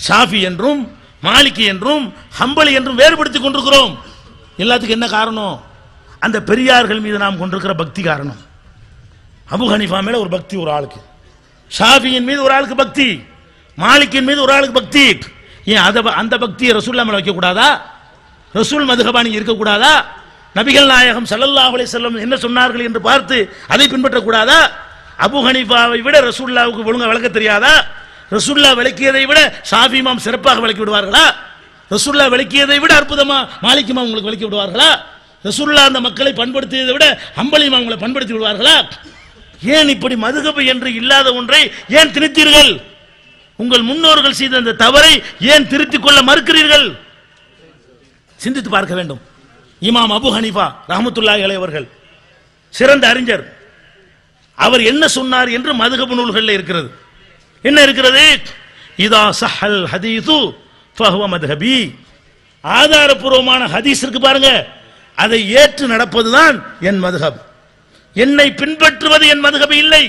ஷாஃபி என்றும் மாலிகி என்றும் ஹம்பலி என்றும் வேறுபடுத்திக் கொண்டிருக்கிறோம். எல்லாத்துக்கும் என்ன காரணம்? அந்த பெரியார்கள் மீது நாம் கொண்டிருக்கிற பக்தி காரணம். அபு ஹனீஃபா மேல ஒரு பக்தி ஒரு ஆளுக்கு, ஷாஃபியின் மீது ஒரு ஆளுக்கு பக்தி, மாலிக்கின் மீது ஒரு ஆளுக்கு பக்தி. ஏன் அந்த பக்தியை ரசூலுல்லாஹ் மேல வைக்க கூடாதா? ரசூல் மதுஹபா நீங்க இருக்க கூடாதா? நபிகள் நாயகம் ஸல்லல்லாஹு அலைஹி வஸல்லம் என்ன சொன்னார்கள் என்று பார்த்து அதை பின்பற்ற கூடாதா? அபு ஹனீஃபாவை விட ரசூலுல்லாஹ்வுக்கு ஒழுங்கா விளக்க தெரியாதா? ரசூலுல்லாஹ் விளக்கியதை விட ஷாஃபி இமாம் சிறப்பாக விளக்கி விடுவார்களா? ரசூலுல்லாஹ் விளக்கியதை விட அற்புதமா மாலிக் இமாம் உங்களுக்கு விளக்கி விடுவார்களா? ரசூலுல்லாஹ் அந்த மக்களை பண்படுத்தியதை விட ஹம்பலி இமாம் உங்களை பண்படுத்தி விடுவார்களா? ஏன் இப்படி மதுஹப் என்று இல்லாத ஒன்றை ஏன் திணித்தீர்கள்? உங்கள் முன்னோர்கள் செய்த அந்த தவறை ஏன் திருத்திக் கொள்ள மறுக்கிறீர்கள்? சிந்தித்து பார்க்க வேண்டும். இமாம் அபு ஹனீஃபா ரஹ்மத்துல்லாஹி அலைஹி அவர்கள் சிறந்த அறிஞர். அவர் என்ன சொன்னார் என்று மதுஹப் நூல்களில் இருக்கிறது. என்ன இருக்கிறது? இதா ஸஹல் ஹதீஸு ஃபஹுவ மத்ஹபி. ஆதாரபூர்வமான ஹதீஸ் இருக்கு பாருங்க, அதை ஏற்று நடப்பதுதான் என் மதுஹப். என்னை பின்பற்றுவது என் மதுஹப் இல்லை.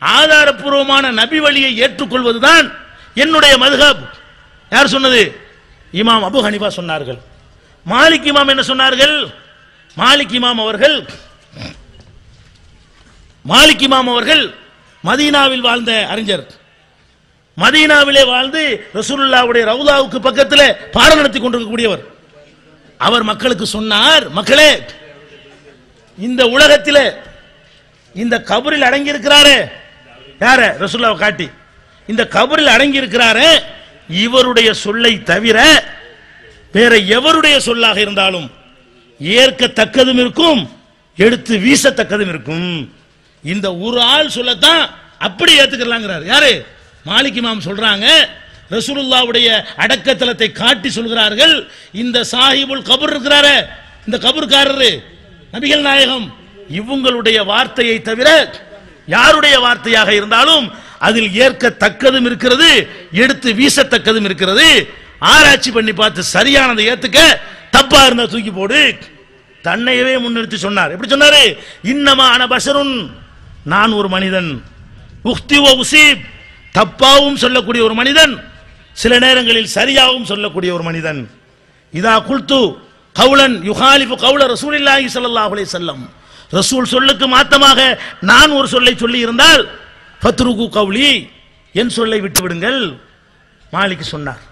ஆதாரப்பூர்வமான நபி வழியை ஏற்றுக்கொள்வதுதான் என்னுடைய மதுஹப். யார் சொன்னது? இமாம் அபு ஹனீஃபா சொன்னார்கள். மாலிக் இமாம் என்ன சொன்னார்கள்? மாலிக் இமாம் அவர்கள் மதீனாவில் வாழ்ந்த அறிஞர். மதீனாவிலே வாழ்ந்து ரசூலுல்லாஹ்வுடைய ரவுதாவுக்கு பக்கத்தில் பாடம் நடத்தி கொண்டிருக்கக்கூடியவர். அவர் மக்களுக்கு சொன்னார், மக்களே, இந்த உலகத்தில் இந்த கபரில் அடங்கி இருக்கிறாரே, யார? ரசூலுல்லாஹ் காட்டி, இந்த கபரில் அடங்கி இருக்கிறாரே, இவருடைய சொல்லை தவிர வேற எவருடைய சொல்லாக இருந்தாலும் ஏற்கத்தக்கதும் இருக்கும், எடுத்து வீசத்தக்கதும் இருக்கும். இந்த ஒரு ஆள் சொல்லத்தான் அப்படி ஏத்துக்கலாங்கிறார். யாரு? மாலிக் இமாம் சொல்றாங்க. ரசூலுல்லாஹ்வுடைய அடக்கத்தலத்தை காட்டி சொல்கிறார்கள். இந்த சாஹிபுல் கபர் இருக்கிறாரே, இந்த கபர்காரரு நபிகள் நாயகம், இவங்களுடைய வார்த்தையை தவிர யாருடைய வார்த்தையாக இருந்தாலும் அதில் ஏற்கத்தக்கதும் இருக்கிறது, எடுத்து வீசத்தக்கதும் இருக்கிறது. ஆராய்ச்சி பண்ணி பார்த்து சரியானதை ஏத்துக்க, தப்பா இருந்தா தூக்கி போடு. தன்னையவே முன்னிறுத்தி சொன்னார். எப்படி சொன்னாரு? இன்னமா அன பஷருன், நான் ஒரு மனிதன், உக்தி வ உஸீப், தப்பாவும் சொல்லக்கூடிய ஒரு மனிதன், சில நேரங்களில் சரியாகவும் சொல்லக்கூடிய ஒரு மனிதன். இதா குல்து கவுலன் யுகாலிஃபு கவுல ரசூலில்லாஹி ஸல்லல்லாஹு அலைஹி வஸல்லம், ரசூல் சொல்லுக்கு மாத்தமாக நான் ஒரு சொல்லை சொல்லி இருந்தால் ஃபத்ருகு கவுலி, என் சொல்லை விட்டு விடுங்கள். மாலிக் சொன்னார்.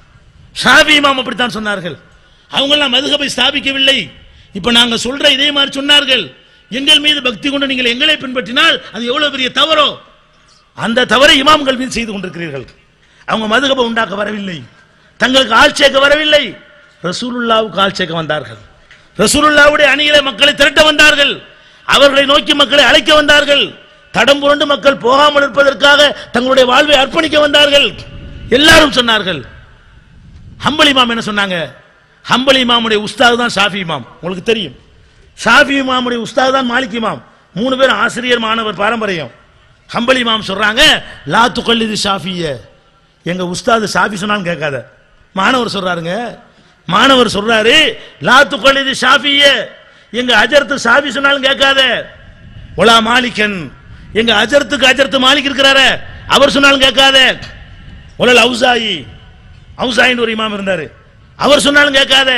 ஷாஃபி இமாம் அப்படித்தான் சொன்னார்கள். அவங்க எல்லாம் மதுஹபை ஸ்தாபிக்கவில்லை. இப்ப நாங்க சொல்ற இதே மாதிரி சொன்னார்கள். எங்கள் மீது பக்தி கொண்டு நீங்கள் எங்களை பின்பற்றினால் அது எவ்வளவு பெரிய தவறோ, அந்த தவறை இமாம்கள் மீது செய்து கொண்டிருக்கிறீர்கள். அவங்க மதுஹபை உண்டாக்க வரவில்லை, தங்களுக்கு ஆள் சேர்க்க வரவில்லை, ரசூலுல்லாஹ்வுக்கு ஆள் சேர்க்க வந்தார்கள். ரசூலுல்லாஹ்வுடைய அணியிலே மக்களை திரட்ட வந்தார்கள். அவர்களை நோக்கி மக்களை அழைக்க வந்தார்கள். தடம் புரண்டு மக்கள் போகாமல் இருப்பதற்காக தங்களுடைய வாழ்வை அர்ப்பணிக்க வந்தார்கள். எல்லாரும் சொன்னார்கள். ஹம்பல் இமாம் என்ன சொன்னாங்க? ஹம்பல் இமாமுடைய உஸ்தாது தான் ஷாஃபி இமாம். உங்களுக்கு தெரியும், ஷாஃபி இமாமுடைய உஸ்தாது தான் மாலிக் இமாம். 3 பேர் ஆசிரியர் மாணவர் பாரம்பரியம். ஹம்பல் இமாம் சொல்றாங்க, லா துகல்லிது ஷாஃபிய, எங்க உஸ்தாது ஷாஃபி சொன்னாலும் கேட்காத. மாணவர் சொல்றாருங்க, மாணவர் சொல்றாரு, லா துகல்லிது ஷாஃபிய, எங்க அஜர்த்து ஷாஃபி சொன்னாலும் கேட்காத. ஒலா மாலிகன், எங்க அஜர்த்துக்கு அஜர்த்து மாலிக் இருக்கிறாரு, அவர் சொன்னாலும் கேட்காத. ஒலல் அவுசாயி, அவுசாயின்னு ஒரு இமாம் இருந்தாரு, அவர் சொன்னாலும் கேட்காத.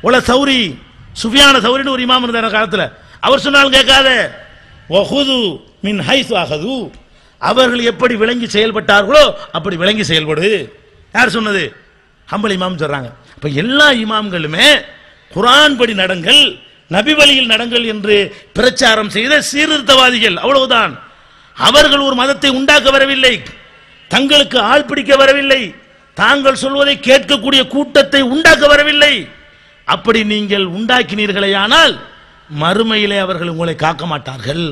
ஒல சௌரி, சுஃபியான சௌரின்னு ஒரு இமாம் இருந்தார் காலத்தில், அவர் சொன்னாலும் கேட்காத. வஹுது மின் ஹைஸ் அஹது, அவர்கள் எப்படி விளங்கி செயல்பட்டார்களோ அப்படி விளங்கி செயல்படு. யார் சொன்னது? ஹம்பல் இமாம் சொல்றாங்க. அப்ப எல்லா இமாம்களுமே குர்ஆன் படி நடங்கள், நபி வழியில் நடங்கள் என்று பிரச்சாரம் செய்த சீர்திருத்தவாதிகள், அவ்வளவுதான். அவர்கள் ஒரு மதத்தை உண்டாக்க வரவில்லை, தங்களுக்கு ஆள் பிடிக்க வரவில்லை, தாங்கள் சொல்வதை கேட்கக்கூடிய கூட்டத்தை உண்டாக்க வரவில்லை. அப்படி நீங்கள் உண்டாக்கினீர்களேயானால் மறுமையிலே அவர்கள் உங்களை காக்க மாட்டார்கள்,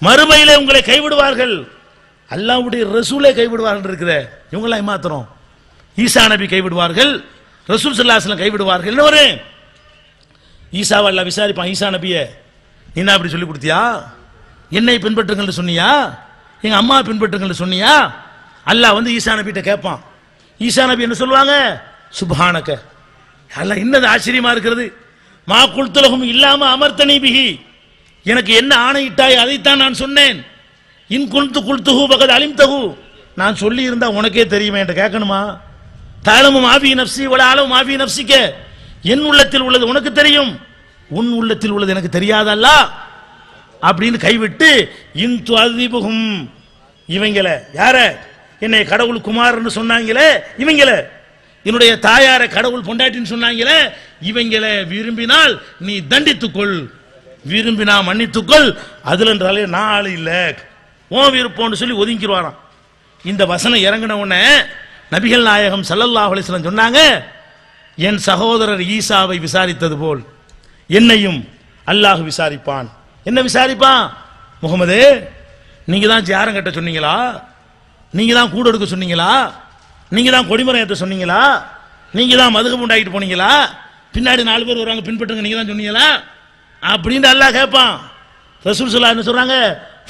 மறுமையிலே உங்களை கைவிடுவார்கள். அல்லாஹ்வுடைய ரசூலை கைவிடுவார்கள் இருக்கிற இவங்களாம் ஏமாத்துறோம். ஈசா நபி கைவிடுவார்கள், ரசூல் ஸல்லல்லாஹு அலைஹி வஸல்லம் கைவிடுவார்கள். இன்னொரு ஈசாவை அல்லாஹ் விசாரிப்பான், ஈசா நபியை நீ என்ன அப்படி சொல்லி கொடுத்தியா? என்னை பின்பற்றுங்கள் சொன்னியா? எங்க அம்மா பின்பற்றுங்கள் சொன்னியா? அல்லாஹ் வந்து ஈசா நபிட்ட கேட்பான். ஈசா நபி என்ன சொல்லுவாங்க? சுப்ஹானக, அல்லாஹ் என்னது ஆச்சரியமா இருக்கிறது, மா குல்துலஹும் இல்லாம அமர்த்தனி பிஹி, எனக்கு என்ன ஆணையிட்டாய் அதைத்தான் நான் சொன்னேன். இன் குல்து குல்துஹு பகத் அலிம்தஹு, நான் சொல்லி இருந்தா உனக்கே தெரியுமே என்று கேட்கணுமா? தஅலமு மாஃபி நஃப்ஸி வல அலமு மாஃபி நஃப்ஸிக, என் உள்ளத்தில் உள்ளது உனக்கு தெரியும், உன் உள்ளத்தில் உள்ளது எனக்கு தெரியாதல்லா அப்படின்னு கைவிட்டு, இன் துஅதிபுஹும், இவங்கள யார என்னை கடவுள் குமார்னு சொன்னாங்களே இவங்கள, என்னுடைய தாயார கடவுள் பொண்டாட்டின்னு சொன்னாங்களே இவங்கள விரும்பினால் நீ தண்டித்துக்கொள், விரும்பினா மன்னித்துக்கொள், அதுல என்றாலே நான் ஆளு இல்ல, உன் விருப்பம்னு சொல்லி ஒதுங்கிடுவாராம். இந்த வசனம் இறங்கின உடனே நபிகள் நாயகம் ஸல்லல்லாஹு அலைஹி வஸல்லம் சொன்னாங்க, என் சகோதரர் ஈசாவை விசாரித்தது போல் என்னையும் அல்லாஹ் விசாரிப்பான். என்ன விசாரிப்பான்? முகமது, நீங்க தான் ஜாரம் கட்ட சொன்னீங்களா? நீங்க தான் கூட எடுக்க சொன்னீங்களா? நீங்க தான் கொடிமரம் ஏற்ற சொன்னீங்களா? நீங்க தான் மதுஹப் உண்டாக்கிட்டு போனீங்களா? பின்னாடி 4 பேர் வருவாங்க பின்பற்றுங்க, நீங்க தான் சொன்னீங்களா அப்படின்னு அல்லாஹ் கேட்பான். ரசூல் ஸல்லல்லாஹு அலைஹி வஸல்லம் சொல்றாங்க,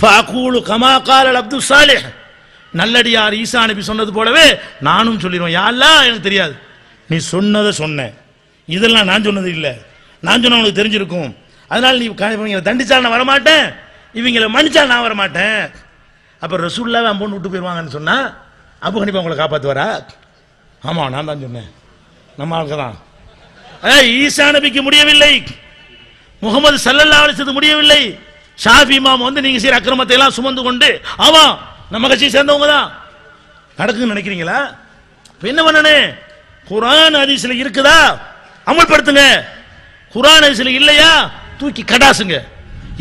ஃபஅகூலு கமா கால அப்துல் சாலிஹ், நல்லடியார் ஈசா நபி சொன்னது போலவே நானும் சொல்லிடுவேன், யா அல்லாஹ் எனக்கு தெரியாது, நீ சொன்னதை சொன்ன, இதெல்லாம் நான் சொன்னது இல்லை, நான் சொன்ன உனக்கு தெரிஞ்சிருக்கும். அதனால நீ இவங்களை தண்டிச்சால் நான் வரமாட்டேன், இவங்களை மன்னிச்சால் நான் வரமாட்டேன். அப்ப ரசூலுல்லாஹ் அம்பொண்ணு விட்டு போயிருவாங்கன்னு சொன்னா அபூ ஹனீஃபா உங்களை காப்பாத்துவாரா? ஆமா நான் தான் சொன்னேன், நம்ம ஆளுக்கு தான். ஈசா நபிக்கு முடியவில்லை, முகமது ஸல்லல்லாஹு அலைஹி வஸல்லம் முடியவில்லை. ஷாஃபி இமாம் வந்து நீங்க செய்யற அக்கிரமத்தை எல்லாம் சுமந்து கொண்டு ஆமா நம்ம கட்சியை சேர்ந்தவங்க தான் நடக்குன்னு நினைக்கிறீங்களா? என்ன பண்ணனே? குர்ஆன் ஹதீஸ்ல இருக்குதா அமல்படுத்துங்க, குர்ஆன் ஹதீஸ்ல இல்லையா தூக்கி கடாசுங்க.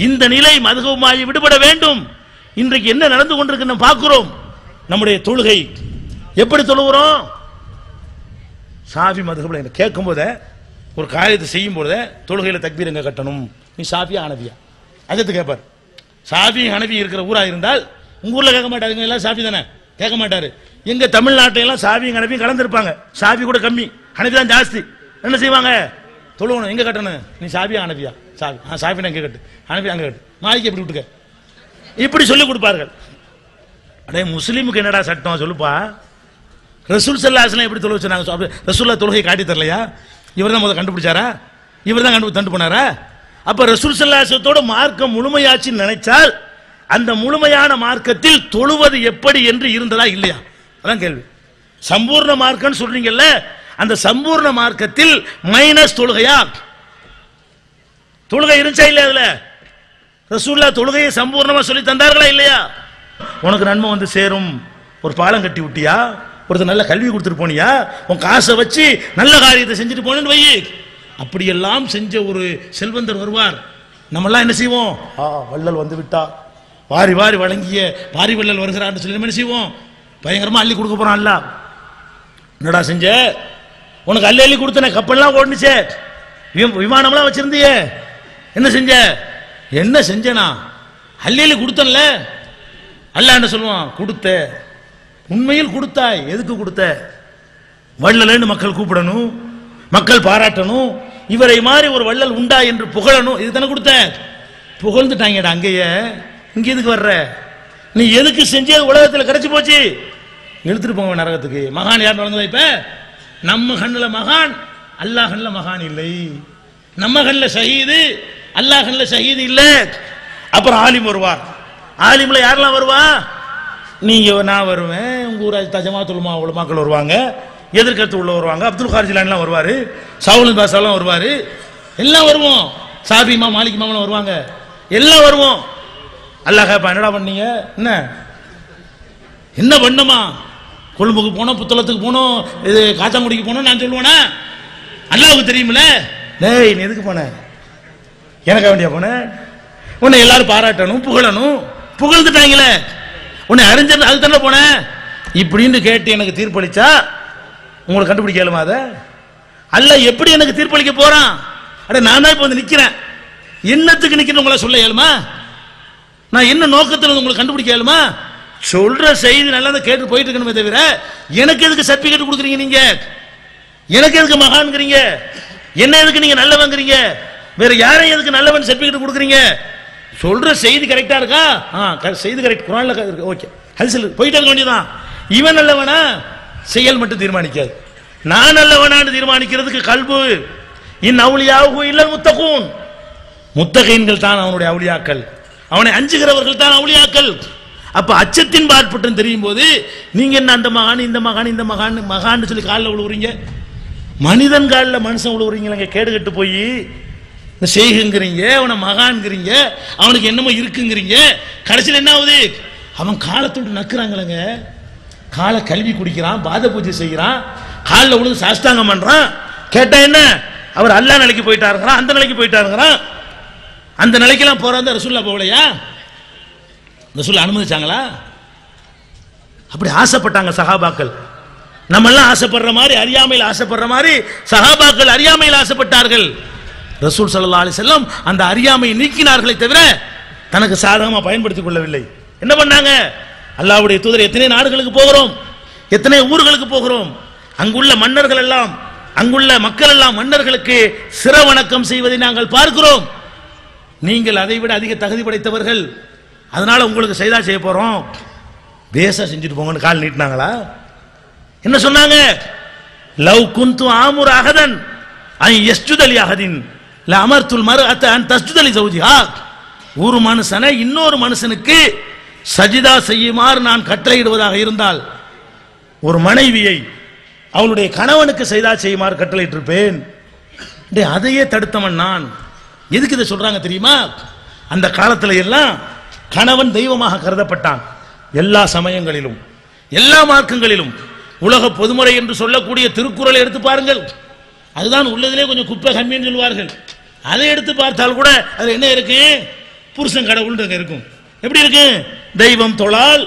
இந்த நிலை மதுகமாகி விடுபட வேண்டும். இன்றைக்கு என்ன நடந்து கொண்டிருக்கு நம்ம பார்க்கிறோம். நம்முடைய தொழுகை எப்படி தொழுகிறோம்? ஷாஃபி மதுகப்ல கேட்கும் போதே ஒரு காரியத்தை செய்யும் போதே தொழுகையில தக்பீர் எங்க கட்டணும், நீ ஷாஃபியா ஹனஃபியா அஜத்து கேட்பார். ஷாஃபி ஹனஃபி இருக்கிற ஊரா இருந்தால் உங்க ஊர்ல கேட்க மாட்டாருங்க, எல்லாம் ஷாஃபி தானே, கேட்க மாட்டாரு. எங்க தமிழ்நாட்டையெல்லாம் ஷாஃபி ஹனஃபி கலந்துருப்பாங்க, ஷாஃபி கூட கம்மி, ஹனஃபி தான் ஜாஸ்தி. என்ன செய்வாங்க? தொழுவணும், எங்க கட்டணும், நீ ஷாஃபியா ஹனஃபியா, ஷாஃபி ஷாஃபி அங்கே கட்டு, ஹனஃபி அங்கே கட்டு, மாலிக்கு எப்படி விட்டுக்க, இப்படி சொல்லிக் கொடுப்பார்கள். அடே முஸ்லீமுக்கு என்னடா சட்டம் சொல்லுப்பா? ரசூல் ஸல்லல்லாஹு அலைஹி வஸல்லம் எப்படி தொழுவ சொன்னாங்க? ரசூலுல்லாஹ் தொழுகை காட்டி தரலையா? இவர் தான் முதல்ல கண்டுபிடிச்சாரா? இவர் தான் தண்டு போனாரா? அப்ப ரசூல் ஸல்லல்லாஹு அலைஹி வஸல்லத்தோட மார்க்கம் முழுமையாச்சுன்னு நினைச்சால் அந்த முழுமையான மார்க்கத்தில் தொழுவது எப்படி என்று இருந்ததா இல்லையா? அதான் கேள்வி. சம்பூர்ண மார்க்கம் சொல்றீங்கல்ல, அந்த சம்பூர்ண மார்க்கத்தில் மைனஸ் தொழுகையா? தொழுகை இருந்துச்சா இல்லையா? அதுல ரசூலுல்லாஹ் தொழுகையை சம்பூர்ணமா சொல்லி தந்தார்களா இல்லையா? உனக்கு நன்மை வந்து சேரும், ஒரு பாலம் கட்டி விட்டியா, ஒருத்தர் நல்ல கல்வி கொடுத்துட்டு போனியா, உன் காசை வச்சு நல்ல காரியத்தை செஞ்சுட்டு போனேன்னு வை. அப்படியெல்லாம் செஞ்ச ஒரு செல்வந்தர் வருவார், நம்மெல்லாம் என்ன செய்வோம்? வள்ளல் வந்து விட்டா, வாரி வாரி வழங்கிய வாரி வள்ளல் வருகிறான்னு சொல்லி என்ன செய்வோம்? பயங்கரமா அள்ளி கொடுக்க போறான். அல்ல என்னடா செஞ்ச? உனக்கு அள்ளி அள்ளி கொடுத்தன, கப்பல்லாம் ஓடுனுச்சே, விமானம்லாம் வச்சிருந்தியே, என்ன செஞ்ச? என்ன செஞ்சனா? அள்ளி அள்ளி கொடுத்தன்ல. அல்லாஹ் என்ன சொல்லுவான்? கொடுத்த, உண்மையில் கொடுத்தாய். எதுக்கு கொடுத்த? வள்ளல்னு மக்கள் கூப்பிடணும், மக்கள் பாராட்டணும், இவரை மாதிரி ஒரு வள்ளல் உண்டா என்று புகழணும். இது தானே கொடுத்த. புகழ்ந்துட்டாங்கடா அங்கேயே, இங்க எதுக்கு வர்ற? நீ எதுக்கு செஞ்ச? உலகத்தில் கிடைச்சு போச்சு, இழுத்துட்டு போங்க நரகத்துக்கு. மகான் யார் நடந்ததா? இப்ப நம்ம கண்ணுல மகான், அல்லாஹ் கண்ணுல மகான் இல்லை. நம்ம கண்ணுல ஷஹீது, அல்லாஹ் கண்ணுல ஷஹீது இல்ல. அப்புறம் ஆலிம் வருவார். ஆலிம்ல யாரெல்லாம் வருவா? நீங்க, நான் வருவேன், உங்க ஊராட்சி ஜமாத்துல் உலமாக்கள் வருவாங்க, எதிர்கருத்து உள்ள வருவாங்க, அப்துல் கார் ஜிலானிலாம் வருவாரு, ஷாவுல் பாஷாலாம் வருவாரு, எல்லாம் வருவோம். ஷாஃபி இமாம், மாலிக் இமாம்லாம் வருவாங்க, எல்லாம் வருவோம். அல்லாஹ் கேப்பா, என்னடா பண்ணீங்க? என்ன என்ன பண்ணுமா? கொழும்புக்கு போனோம், புத்தளத்துக்கு போனோம், இது காத்தாங்குடிக்கு போனோம் நான் சொல்லுவேனா? அல்லாஹ்வுக்கு தெரியுமில்ல. டேய் நீ எதுக்கு போன? எனக்கு வேண்டிய போன? உன்னை எல்லாரும் பாராட்டணும், புகழணும். புகழ்ந்துட்டாங்களே, உன்னை அறிஞர் அது தானே போன இப்படின்னு கேட்டு எனக்கு தீர்ப்பளிச்சா உங்களுக்கு கண்டுபிடிக்க இயலுமா? அதை அல்லாஹ் எப்படி எனக்கு தீர்ப்பளிக்க போறான்? அட நான் தான் இப்ப வந்து நிக்கிறேன், என்னத்துக்கு நிக்கிறேன் உங்களை சொல்ல இயலுமா? நான் என்ன நோக்கத்தில் உங்களுக்கு கண்டுபிடிக்க இயலுமா? சொல்ற செய்தி நல்லா கேட்டு போயிட்டு இருக்கணுமே தவிர எனக்கு எதுக்கு சர்டிபிகேட் கொடுக்குறீங்க? நீங்க எனக்கு எதுக்கு மகான்ங்கிறீங்க? என்ன எதுக்கு நீங்க நல்லவங்கிறீங்க? வேற யாரையும் எதுக்கு நல்லவன் சர்டிபிகேட் கொடுக்குறீங்க? சொல்ற செய்தி கரெக்டா இருக்கா? செய்தி கரெக்ட், குர்ஆன்ல இருக்கு, ஓகே, ஹதீஸ்ல போயிட்டு இருக்க வேண்டியதான். இவன் நல்லவனா? செயல் மட்டும் தீர்மானிக்காது. நான் நல்லவனான்னு தீர்மானிக்கிறதுக்கு கல்பு. இன் அவுலியாஹு இல்லல் முத்தகூன், முத்தகீன்கள் தான் அவனுடைய அவுலியாக்கள், அவனை அஞ்சுகிறவர்கள் தான் அவுலியாக்கள். அப்ப அச்சத்தின் பாற்பட்டு தெரியும் போது நீங்க என்ன அந்த மகான் இந்த மகான் இந்த மகான் மகான்னு சொல்லி காலில் விழுவுறீங்க. மனிதன் காலில் மனுஷன் விழுவுறீங்க. கேடு கட்டு போய் செய்குங்கிறீங்க, அவனை மகான்ங்கிறீங்க, அவனுக்கு என்னமோ இருக்குங்கிறீங்க. கடைசியில் என்ன ஆகுது? அவன் காலத்தோடு நக்குறாங்களங்க. காலை கல்வி குடிக்கிறான், பாத பூஜை செய்கிறான், காலில் விழுந்து சாஷ்டாங்கம் பண்றான். கேட்டா என்ன? அவர் அல்லாஹ் நிலைக்கு போயிட்டாருங்கிறான், அந்த நிலைக்கு போயிட்டாருங்கிறான். அந்த நிலைக்கெல்லாம் போறாங்க. ரசூலுல்லாஹ் போகலையா? ரசூலுல்லாஹ் அனுமதிச்சாங்களா? அப்படி ஆசைப்பட்டாங்க சஹாபாக்கள். நம்ம எல்லாம் ஆசைப்படுற மாதிரி, அறியாமையில் ஆசைப்படுற மாதிரி சஹாபாக்கள் அறியாமையில் ஆசைப்பட்டார்கள். ரசூல் ஸல்லல்லாஹு அலைஹி வஸல்லம் அந்த அறியாமையை நீக்கினார்களே தவிர தனக்கு சாதகமா பயன்படுத்திக் கொள்ளவில்லை. என்ன பண்ணாங்க? அல்லாஹ்வுடைய தூதர் எத்தனை நாடுகளுக்கு போகிறோம், எத்தனை ஊர்களுக்கு போகிறோம், அங்குள்ள மன்னர்கள் எல்லாம், அங்குள்ள மக்கள் எல்லாம் மன்னர்களுக்கு சிர வணக்கம் செய்வதை நாங்கள் பார்க்கிறோம். நீங்கள் அதை விட அதிக தகுதி படைத்தவர்கள், அதனால உங்களுக்கு செய்தா செய்ய போறோம், பேச செஞ்சுட்டு போங்கன்னு கால் நீட்டினாங்களா? என்ன சொன்னாங்க? லவ் குந்து ஆமுர் அஹதன் ஐ யஸ்ஜுத லி அஹதின், லஅமர்துல் மர்அத அன் தஸ்ஜுத லி ஜௌஜிஹா, ஒரு மனுஷனை இன்னொரு மனுஷனுக்கு சஜிதா செய்யுமாறு நான் கட்டளையிடுவதாக இருந்தால் ஒரு மனைவியை அவளுடைய கணவனுக்கு சஜிதா செய்யுமாறு கட்டளையிட்டிருப்பேன். அதையே தடுத்தவன் நான். எதுக்கு இதை சொல்றாங்க தெரியுமா? அந்த காலத்துல எல்லாம் கணவன் தெய்வமாக கருதப்பட்டான். எல்லா சமயங்களிலும் எல்லா மார்க்கங்களிலும் உலக பொதுமுறை என்று சொல்லக்கூடிய திருக்குறளை எடுத்து பாருங்கள். அதுதான் உள்ளதிலே கொஞ்சம் குப்பை கம்மின்னு சொல்வார்கள். அதை எடுத்து பார்த்தால் கூட அது என்ன இருக்கு? புருஷன் கடவுள் இருக்கும். எப்படி இருக்கு? தெய்வம் தொழால்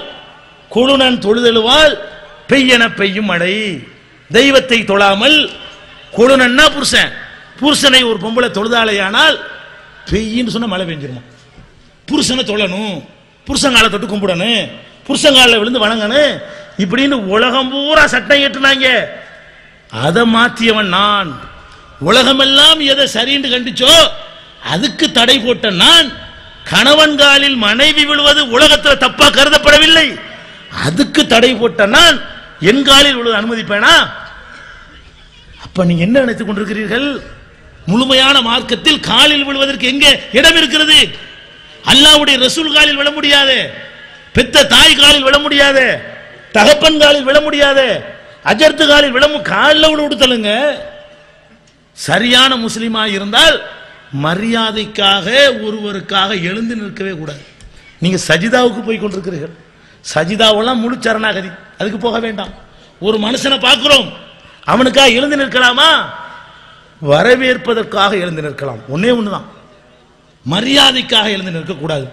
கொழுநன் தொழுதெழுவால் பெய்யன பெய்யும் மழை. தெய்வத்தை தொழாமல் கொழுநன்னா புருஷன், புருஷனை ஒரு பொம்பளை தொழுதாலையானால் பெய்யின்னு சொன்ன மழை பெஞ்சிருமா. புருஷனை தொழணும், புருஷங்கால தொட்டு கும்பிடணும், புருஷங்கால விழுந்து வணங்கணும், இப்படின்னு உலகம் பூரா சட்டம் ஏற்றுனாங்க. அதை மாற்றியவன் நான். உலகமெல்லாம் எதை சரின்னு கண்டிச்சோ அதுக்கு தடை போட்ட நான். கணவன்காலில் மனைவி விழுவது உலகத்தில் தப்பா கருதப்படவில்லை, அதுக்கு தடை போட்ட நான் என் காலில் விழுவ அனுமதிப்பேனா? அப்ப நீங்க என்ன நினைத்துக் கொண்டிருக்கிறீர்கள்? முழுமையான மார்க்கத்தில் காலில் விழுவதற்கு எங்க இடம் இருக்கிறது? அல்லாஹ்வுடைய ரசூல் காலில் விழ முடியாது, பெத்த தாய் காலில் விழ முடியாது, தகப்பன் காலில் விழ முடியாது, அஜர்த்து காலில் விழ காலில் விழுத்தலுங்க. சரியான முஸ்லிமா இருந்தால் மரியாதைக்காக ஒருவருக்காக எழுந்து நிற்கவே கூடாது. நீங்க சஜிதாவுக்கு போய் கொண்டிருக்கிறீர்கள். சஜிதாவெல்லாம் முழு சரணாகதி, அதுக்கு போக வேண்டாம். ஒரு மனுஷனை பார்க்கிறோம், அவனுக்காக எழுந்து நிற்கலாமா? வரவேற்பதற்காக எழுந்து நிற்கலாம். ஒன்னே ஒண்ணுதான், மரியாதைக்காக எழுந்து நிற்க கூடாது.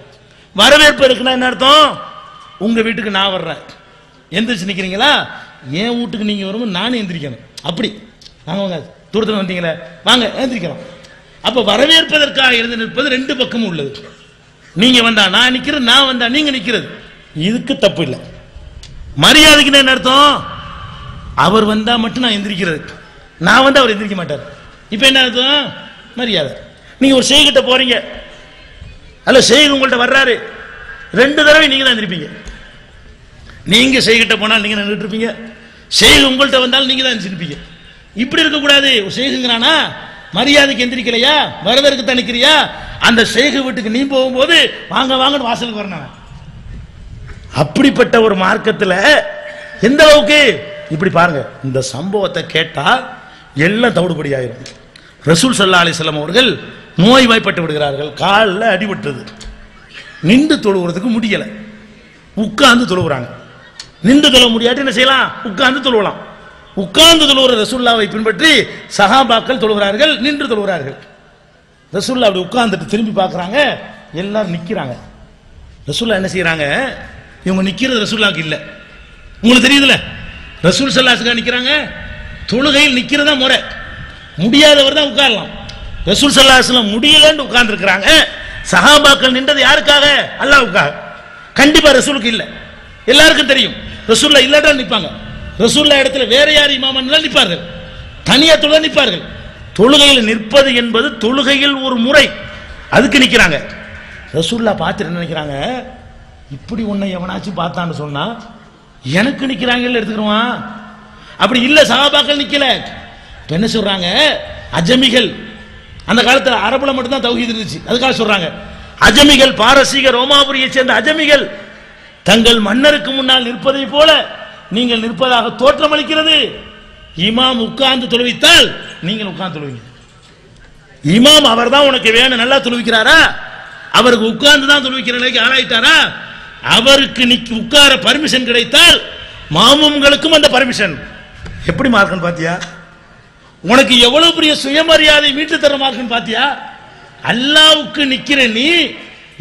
வரவேற்பு இருக்குன்னா என்ன அர்த்தம்? உங்க வீட்டுக்கு நான் வர்றேன், எந்திரிச்சு நிக்கிறீங்களா? என் வீட்டுக்கு நீங்க வரும்போது நானும் எந்திரிக்கணும். அப்படி நாங்க தூரத்தில் வந்தீங்களே வாங்க எந்திரிக்கலாம். அப்ப வரவேற்பதற்காக எழுந்து நிற்பது ரெண்டு பக்கமும் உள்ளது. நீங்க வந்தா நான் நிக்கிறது, நான் வந்தா நீங்க நிக்கிறது, இதுக்கு தப்பு இல்லை. மரியாதைக்கு என்ன அர்த்தம்? அவர் வந்தா மட்டும் நான் எந்திரிக்கிறது, நான் வந்து அவர் எந்திரிக்க மாட்டார். இப்ப என்ன அர்த்தம்? மரியாதை. நீங்க ஒரு செய்கிட்ட போறீங்க, அல்ல செய்கு உங்கள்கிட்ட வர்றாரு, ரெண்டு தடவை நீங்க தான் எந்திரிப்பீங்க. நீங்க செய்கிட்ட போனால் நீங்க நின்றுட்டு இருப்பீங்க, செய்கு உங்கள்கிட்ட வந்தாலும் நீங்க தான் எந்திரிப்பீங்க. இப்படி இருக்கக்கூடாது. செய்குங்கிறானா மரியாதைக்கு எந்திரிக்கலையா? வரவேற்கு தான் நிக்கிறியா? அந்த செய்கு வீட்டுக்கு நீ போகும்போது வாங்க வாங்கன்னு வாசலுக்கு வரணும். அப்படிப்பட்ட ஒரு மார்க்கத்தில் எந்த அளவுக்கு இப்படி பாருங்க. இந்த சம்பவத்தை கேட்டா எல்லாம் தவிடுபடி ஆயிரும். ரசூல் ஸல்லல்லாஹு அலைஹி வஸல்லம் அவர்கள் நோய்வாய்ப்பட்டு விடுகிறார்கள், காலில் அடிபட்டது, நின்று தொழுகிறதுக்கு முடியல, உட்கார்ந்து தொழுகிறாங்க. நின்று தொழ முடியாட்டி என்ன செய்யலாம்? உட்கார்ந்து தொழுவலாம். உட்கார்ந்து தொழுகிற ரசூலுல்லாவை பின்பற்றி சஹாபாக்கள் தொழுகிறார்கள், நின்று தொழுகிறார்கள். ரசூலுல்லாஹ் அப்படி உட்கார்ந்துட்டு திரும்பி பார்க்கறாங்க, எல்லாரும் நிக்கிறாங்க. ரசூலுல்லாஹ் என்ன செய்யறாங்க? இவங்க நிக்கிறது ரசூலுல்லாஹ்க்கு இல்ல, உங்களுக்கு தெரியுதுல, ரசூல் ஸல்லல்லாஹு அலைஹி வஸல்லம் நிக்கிறாங்க. தொழுகையில் நிக்கிறதா முறை, முடியாதவர் தான் உட்காரலாம். ரசூல் ஸல்லல்லாஹு அலைஹி வஸல்லம் முடியலன்னு உட்கார்ந்து இருக்கிறாங்க. சஹாபாக்கள் நின்றது யாருக்காக? அல்லாஹ்வுக்காக. கண்டிப்பா ரசூலுக்கு இல்ல, எல்லாருக்கும் தெரியும். ரசூலுல்லாஹ் இல்லடா நிப்பாங்க. ரசூலுல்லாஹ் இடத்துல வேற யார் இமாமன்னா நிப்பார்கள், தனியா தொழுக நிப்பார்கள். தொழுகையில் நிற்பது என்பது தொழுகையில் ஒரு முறை, அதுக்கு நிக்கிறாங்க. ரசூலுல்லாஹ் பார்த்து என்ன நினைக்கிறாங்க? இப்படி உன்னை எவனாச்சும் பார்த்தான்னு சொன்னா எனக்கு நிக்கிறாங்கன்னு எடுத்துக்கிறோம். அப்படி இல்ல, சஹாபாக்கள் நிக்கல. என்ன சொல்றாங்க? அஜமிகள், அந்த காலத்தில் அரபுல மட்டும் தான் தௌஹீத் இருந்துச்சு, அதுக்காக சொல்றாங்க. அஜமிகள், பாரசீக ரோமாபுரியை சேர்ந்த அஜமிகள் தங்கள் மன்னருக்கு முன்னால் நிற்பதை போல நீங்கள் நிற்பதாக தோற்றம் அளிக்கிறது. இமாம் உட்கார்ந்து தொழுவித்தால் நீங்கள் உட்கார்ந்து தொழுவீங்க. இமாம் அவர் தான் உனக்கு வேணும், நல்லா தொழுவிக்கிறாரா? அவருக்கு உட்கார்ந்து தான் தொழுவிக்கிற நிலைக்கு ஆளாயிட்டாரா? அவருக்கு உட்கார பர்மிஷன் கிடைத்தால் மாமும்களுக்கும் அந்த பர்மிஷன். எப்படி மார்க்கன்னு பாத்தியா? உனக்கு எவ்வளவு பெரிய சுயமரியாதை மீட்டு தர மார்க்கன்னு பாத்தியா? அல்லாவுக்கு நிக்கிற நீ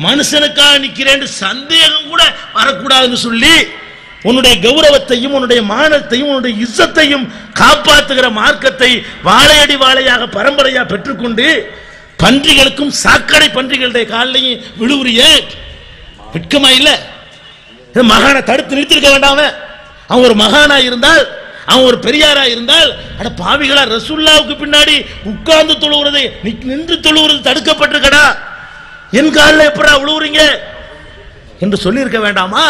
மனுஷனுக்காக நிக்கிறேன்னு சந்தேகம் கூட வரக்கூடாதுன்னு சொல்லி உன்னுடைய கௌரவத்தையும் உன்னுடைய மானத்தையும் உன்னுடைய இஸ்ஸத்தையும் காப்பாற்றுகிற மார்க்கத்தை வாழையடி வாழையாக பரம்பரையா பெற்றுக்கொண்டு பன்றிகளுக்கும் சாக்கடை பன்றிகளுடைய காலையும் விழுவுறிய வெட்கமா இல்ல? மகானை தடுத்து நிறுத்திருக்க வேண்டாம? அவன் ஒரு மகானா இருந்தால், அவன் ஒரு பெரியாரா இருந்தால், அட பாவிகளா, ரசூலுல்லாஹ்வுக்கு பின்னாடி உட்கார்ந்து தொழுகிறது, நின்று தொழுகிறது தடுக்கப்பட்டிருக்கடா, என் காலில் எப்படா விழுவுறீங்க என்று சொல்லி இருக்க வேண்டாமா?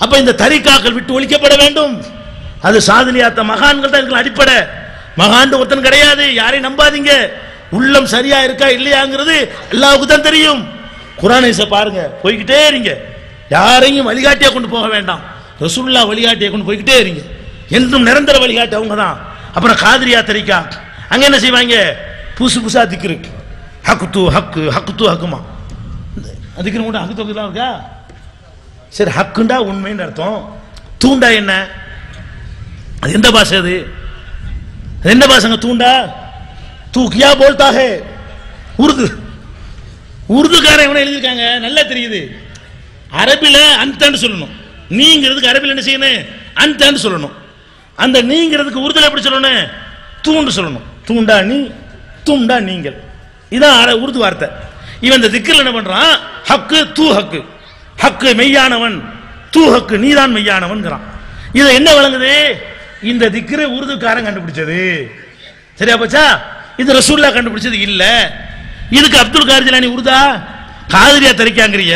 அப்ப இந்த தரிகாக்கள் விட்டு ஒழிக்கப்பட வேண்டும். அது சாதலியாத்த மகான்கள் தான் அடிப்படை. மகான் ஒருத்தன் கிடையாது, யாரையும் நம்பாதீங்க. உள்ளம் சரியா இருக்கா இல்லையாங்கிறது அல்லாஹ்வுக்கு தான் தெரியும். குர்ஆனை பாருங்க, போய்கிட்டே இருங்க, யாரையும் வழிகாட்டியா கொண்டு போக வேண்டாம், ரசூலுல்லாஹ் வழிகாட்டியா கொண்டு போய்கிட்டே இருங்க, என்றும் நிரந்தர வழிகாட்டி அவங்க தான். அப்புறம் காதிரியா தரிகா, அங்க என்ன செய்வாங்க, புதுசு புதுசா திக்ரு, ஹக்கு ஹக்கு ஹக்கு தூ ஹக்குமா, திக்ரு கூட ஹக்கு தூக்குலாம் இருக்கா? சரி, ஹக்குண்டா உண்மைன்னு அர்த்தம், தூண்டா என்ன, அது எந்த பாஷை, அது என்ன பாஷைங்க? தூண்டா தூ கியா போல்தா ஹே, உருது, உருதுக்காரன் எவனை எழுதியிருக்காங்க நல்லா தெரியுது. அரபில அன்தன்னு சொல்லணும், நீங்கிறதுக்கு அரபில என்ன செய்யணும், அன்தன்னு சொல்லணும். அந்த நீங்கிறதுக்கு உருதுல எப்படி சொல்லணும், தூண்டு சொல்லணும். தூண்டா நீ, தூண்டா நீங்கள், இதான் உருது வார்த்தை. இவன் இந்த திக்ரில் என்ன பண்றான், ஹக்கு தூ ஹக்கு, ஹக்கு மெய்யானவன், தூ ஹக்கு நீதான் மெய்யானவன்கிறான். இதை என்ன வழங்குது, இந்த திக்ரு உருதுக்காரன் கண்டுபிடிச்சது. சரியா போச்சா? இது ரசூலுல்லாஹ் கண்டுபிடிச்சது இல்ல. இதுக்கு அப்துல் காதர் ஜிலானி உருதா, காதிரியா தரிக்காங்கறிய.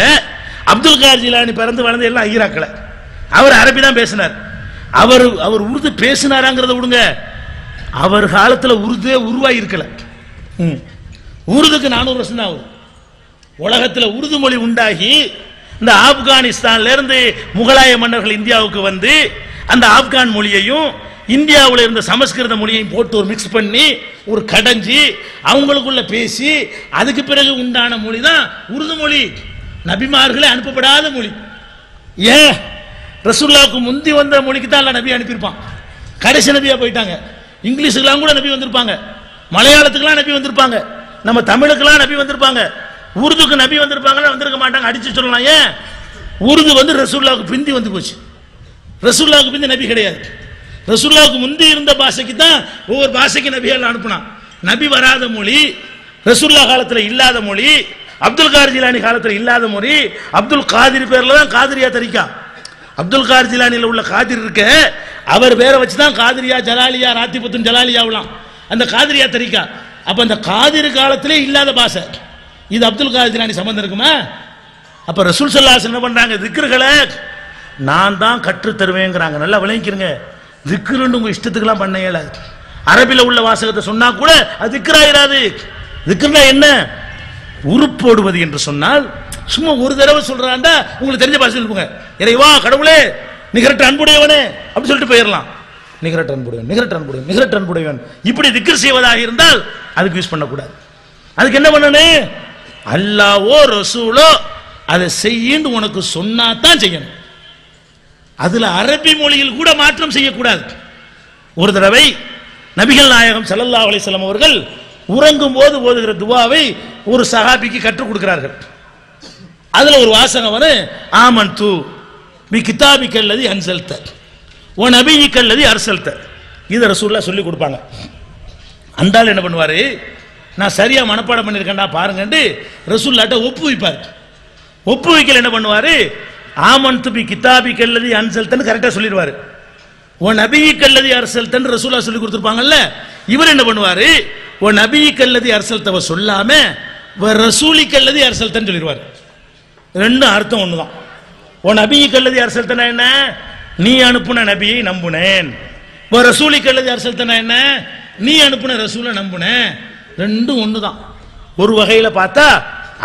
அப்துல் காதர் ஜிலானி பிறந்து வளர்ந்து எல்லாம் ஈராக்ல, அவர் அரபி தான் பேசினார். அவர் உருது பேசினாராங்கிறத விடுங்க, அவர் காலத்துல உருதே உருவாகி இருக்கல. உருதுக்கு 400 வருஷம் தான் ஆகுது. உலகத்துல உருது மொழி உண்டாகி இந்த ஆப்கானிஸ்தான்ல இருந்து முகலாய மன்னர்கள் இந்தியாவுக்கு வந்து அந்த ஆப்கான் மொழியையும் இந்தியாவில் இருந்த சமஸ்கிருத மொழியையும் போட்டு ஒரு மிக்ஸ் பண்ணி ஒரு கடைஞ்சி அவங்களுக்குள்ள பேசி அதுக்கு பிறகு உண்டான மொழி தான் உருது மொழி. நபிமார்களே அனுப்பப்படாத மொழி. ஏன், ரசூலுல்லாஹ்வுக்கு முந்தி வந்த மொழிக்கு தான் அல்ல நபி அனுப்பியிருப்பான். கடைசி நபியா போயிட்டாங்க. இங்கிலீஷுக்கெல்லாம் கூட நபி வந்திருப்பாங்க, மலையாளத்துக்குலாம் நபி வந்திருப்பாங்க, நம்ம தமிழுக்கெல்லாம் நபி வந்திருப்பாங்க, உருதுக்கு நபி வந்திருப்பாங்கன்னா வந்திருக்க மாட்டாங்க, அடிச்சு சொல்லலாம். ஏன், உருது வந்து ரசூலுல்லாஹ்வுக்கு பிந்தி வந்து போச்சு. ரசூலுல்லாஹ்வுக்கு பிந்தி நபி கிடையாது. ரசூலுல்லாஹ்வுக்கு முந்தி இருந்த பாஷைக்கு தான் ஒவ்வொரு பாஷைக்கு நபியால் அனுப்புனான். நபி வராத மொழி, ரசூலுல்லாஹ் காலத்தில் இல்லாத மொழி, அப்துல் காதர் ஜிலானி காலத்தில் இல்லாத மொழி. அப்துல் காதிர் பேர்ல தான் காதிரியா தரிகா. அப்துல் காதர் ஜிலானியில் உள்ள காதிர் இருக்க, அவர் பேரை வச்சு தான் காதிரியா ஜலாலியா ராத்திபுத்துன் ஜலாலியாவலாம் அந்த காதிரியா தரிகா. அப்ப அந்த காதிர் காலத்திலே இல்லாத பாஷை இது. அப்துல் காதர் ஜிலானி சம்பந்தம் இருக்குமா? அப்ப ரசூல் ஸல்லல்லாஹு அலைஹி வஸல்லம் என்ன பண்றாங்க, திக்ருகளை நான் தான் கற்று தருவேங்கிறாங்க. நல்லா விளங்கிக்கிறங்க. திக்ருன்னு உங்க இஷ்டத்துக்குலாம் பண்ண இயலாது. அரபில உள்ள வாசகத்தை சொன்னா கூட அது திக்ராயிராது. திக்ருனா என்ன, உருப்போடுவது என்று சொன்னால் சும்மா ஒரு தடவை சொல்றாண்டா உங்களுக்கு தெரிஞ்ச பாஷையில் இருப்பீங்க, இறைவா கடவுளே நிகரற்ற அன்புடையவனே அப்படி சொல்லிட்டு போயிடலாம். நிகரற்ற அன்புடையவன், நிகரற்ற அன்புடையவன், நிகரற்ற அன்புடையவன், இப்படி திக்ர் செய்வதாக இருந்தால் அதுக்கு யூஸ் பண்ணக்கூடாது. அதுக்கு என்ன பண்ணணும், அல்லாஹ்வோ ரசூலோ அதை செய்யின்னு உனக்கு சொன்னா தான் செய்யணும். அதுல அரபி மொழியில் கூட மாற்றம் செய்யக்கூடாது. ஒரு தடவை நபிகள் நாயகம் ஸல்லல்லாஹு அலைஹி வஸல்லம் அவர்கள் உறங்கும் போது ஓதுகிற துஆவை ஒரு சஹாபிக்கு கற்றுக் கொடுக்கிறார்கள். அதுல ஒரு வாசகம் வரும், ஆமன்து பி கிதாபிக்கல்லதி அன்ஸல்த வ நபியிக்கல்லதி அர்ஸல்த. இத ரசூலுல்லாஹ் சொல்லி கொடுப்பாங்க. அந்த ஆள் என்ன பண்ணுவாரு, நான் சரியா மனப்பாடம் பண்ணிருக்கேன்டா பாருங்கன்னு ரசூலுல்லாஹ்ட்ட ஒப்பு வைப்பார். ஒப்பு வைக்கல என்ன பண்ணுவாரு, ஆமன்து பி கிதாபிக்கல்லதி அன்ஸல்தன்னு கரெக்டா சொல்லிடுவாரு. ஓ நபியிக்கல்லதி அர்ஸல்தன்னு ரசூலுல்லாஹ் சொல்லி கொடுத்துருப்பாங்கல்ல, இவர் என்ன பண்ணுவாரு, ஓ நபியிக்கல்லதி அர்ஸல்தவ சொல்லாம வ ரசூலிக்கல்லதி அர்ஸல்தன்னு சொல்லிடுவார். ரெண்டு அர்த்தம் ஒண்ணுதான். ஓ நபியிக்கல்லதி அர்ஸல்தனா என்ன, நீ அனுப்புன நபியை நம்புனேன். ஓ ரசூலிக்கல்லதி அர்ஸல்தனா என்ன, நீ அனுப்புன ரசூலை நம்புனேன். ரெண்டும் ஒண்ணுதான். ஒரு வகையில பார்த்தா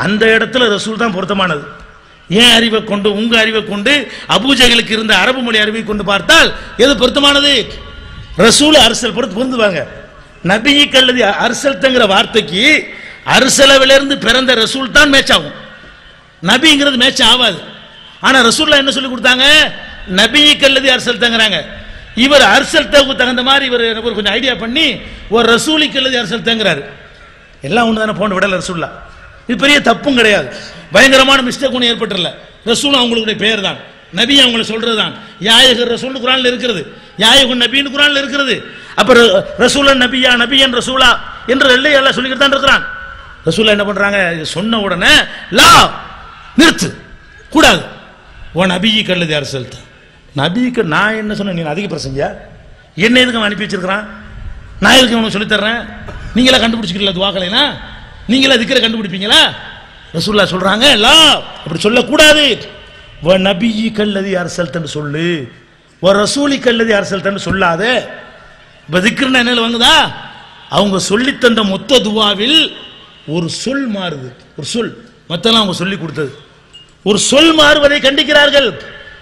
அந்த இடத்துல ரசூல் தான் பொருத்தமானது. ஏன் அறிவை கொண்டு, உங்க அறிவை கொண்டு, அபூஜஹலுக்கு இருந்த அரபு மொழி அறிவை கொண்டு பார்த்தால் எது பொருத்தமானது, ரசூல் அர்சல் பொருந்துவாங்க. நபியிக்கல்லதி அர்சல்தங்கிற வார்த்தைக்கு அர்சலவிலிருந்து பிறந்த ரசூல் தான் மேட்ச் ஆகும், நபிங்கிறது மேட்ச் ஆகாது. ஆனா ரசூலுல்லாஹ் என்ன சொல்லி கொடுத்தாங்க, நபியிக்கல்லதி அர்சல்தங்கறாங்க. இவர் அர்சல்தவுக்கு தகுந்த மாதிரி இவர் கொஞ்சம் ஐடியா பண்ணி ஒரு ரசூலிக்கல்லதி அர்சல்தங்கறாரு. எல்லாம் ஒன்று தானே போன விடல ரசூலுல்லாஹ். இது பெரிய தப்பும் கிடையாது, பயங்கரமான மிஸ்டேக் ஒன்றும் ஏற்பட்டுல. ரசூல் அவங்களுடைய பெயர் தான், நபி அவங்களை சொல்றது தான். யாயகர் ரசூல் குர்ஆன்ல இருக்கிறது, யாயகுன் நபின்னு குர்ஆன்ல இருக்கிறது. அப்ப ரசூலன் நபியா, நபியன் ரசூலா என்று எல்லாம் சொல்லிக்கிட்டு தான் இருக்கிறான். ரசூலா என்ன பண்றாங்க, சொன்ன உடனே லா நிறுத்து கூடாது. ஓ நபியிக்கல்லதி அர்ஸல்த, நபிக்கு நான் என்ன சொன்னேன், நீ அதிக பிரசங்கியா, என்ன எதுக்கு அவன் அனுப்பி வச்சிருக்கிறான், நான் எதுக்கு அவனுக்கு சொல்லி தர்றேன், நீங்களா கண்டுபிடிச்சிக்கல துவாக்கலைனா, நீங்களா திக்ரை கண்டுபிடிப்பீங்களா? ரசூலுல்லாஹ் சொல்றாங்க லா அப்படி சொல்லக்கூடாது. வ நபியிக்கல்லதி அர்ஸல்தன்னு சொல்லு, வ ரசூலிக்கல்லதி அர்ஸல்தன்னு சொல்லாத. இப்ப திக்ர்னா என்ன வாங்குதா, அவங்க சொல்லி தந்த மொத்த துவாவில் ஒரு சொல் மாறுது. ஒரு சொல் மத்தெல்லாம் அவங்க சொல்லி கொடுத்தது. ஒரு சொல் மாறுவதை கண்டிக்கிறார்கள்.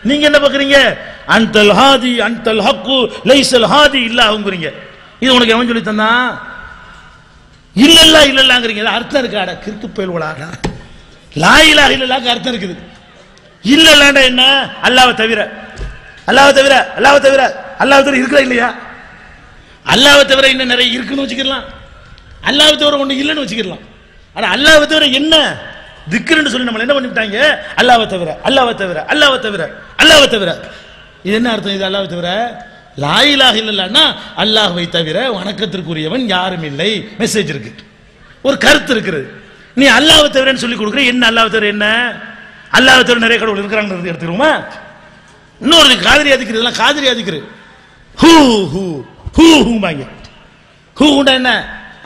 நீங்க என்ன பார்க்கறீங்க? அன்தல் ஹாதி அன்தல் ஹக்கு லைஸல் ஹாதி இல்லாஹுங்கறீங்க. இது உனக்கு எவன் சொல்லி தந்தா? இல்லல்ல இல்லல்லங்கறீங்க. அர்த்தம் இருக்காடா? கிறுக்கு பயல்வளாடா. லா இலாஹ இல்லல்லாஹ்க்கு அர்த்தம் இருக்குது. இல்லல்லண்டா என்ன? அல்லாஹ்வை தவிர, அல்லாஹ்வை தவிர, அல்லாஹ்வை தவிர, அல்லாஹ்வை தவிர இருக்கா இல்லையா? அல்லாஹ்வை தவிர இன்னும் நிறைய இருக்குன்னு வச்சுக்கலாம். அல்லாஹ்வை தவிர ஒண்ணு இல்லன்னு வச்சுக்கலாம். ஆனா அல்லாஹ்வை தவிர என்ன திக்ர்னு சொல்லி நம்ம என்ன பண்ணிட்டாங்க? அல்லாஹ்வை தவிர, அல்லாஹ்வை தவிர, அல்லாஹ்வை தவிர, அல்லாஹ்வை தவிர. இது என்ன அர்த்தம்? இது அல்லாஹ்வை தவிர லா இலாஹ இல்லல்லாஹ்னா அல்லாஹ்வை தவிர வணக்கத்திற்குரியவன் யாரும் இல்லை. மெசேஜ் இருக்கு, ஒரு கருத்து இருக்குது. நீ அல்லாஹ்வை தவிரன்னு சொல்லி கொடுக்குற. என்ன அல்லாஹ்வை தவிர என்ன? அல்லாஹ்வை தவிர நிறைய கடவுள் இருக்கிறாங்க எடுத்துருவோமா? இன்னொரு காதிரியா திக்ரு, இதெல்லாம் காதிரியா திக்ரு. ஹூ ஹூ ஹூ ஹூம்பாங்க. ஹூண்டா என்ன?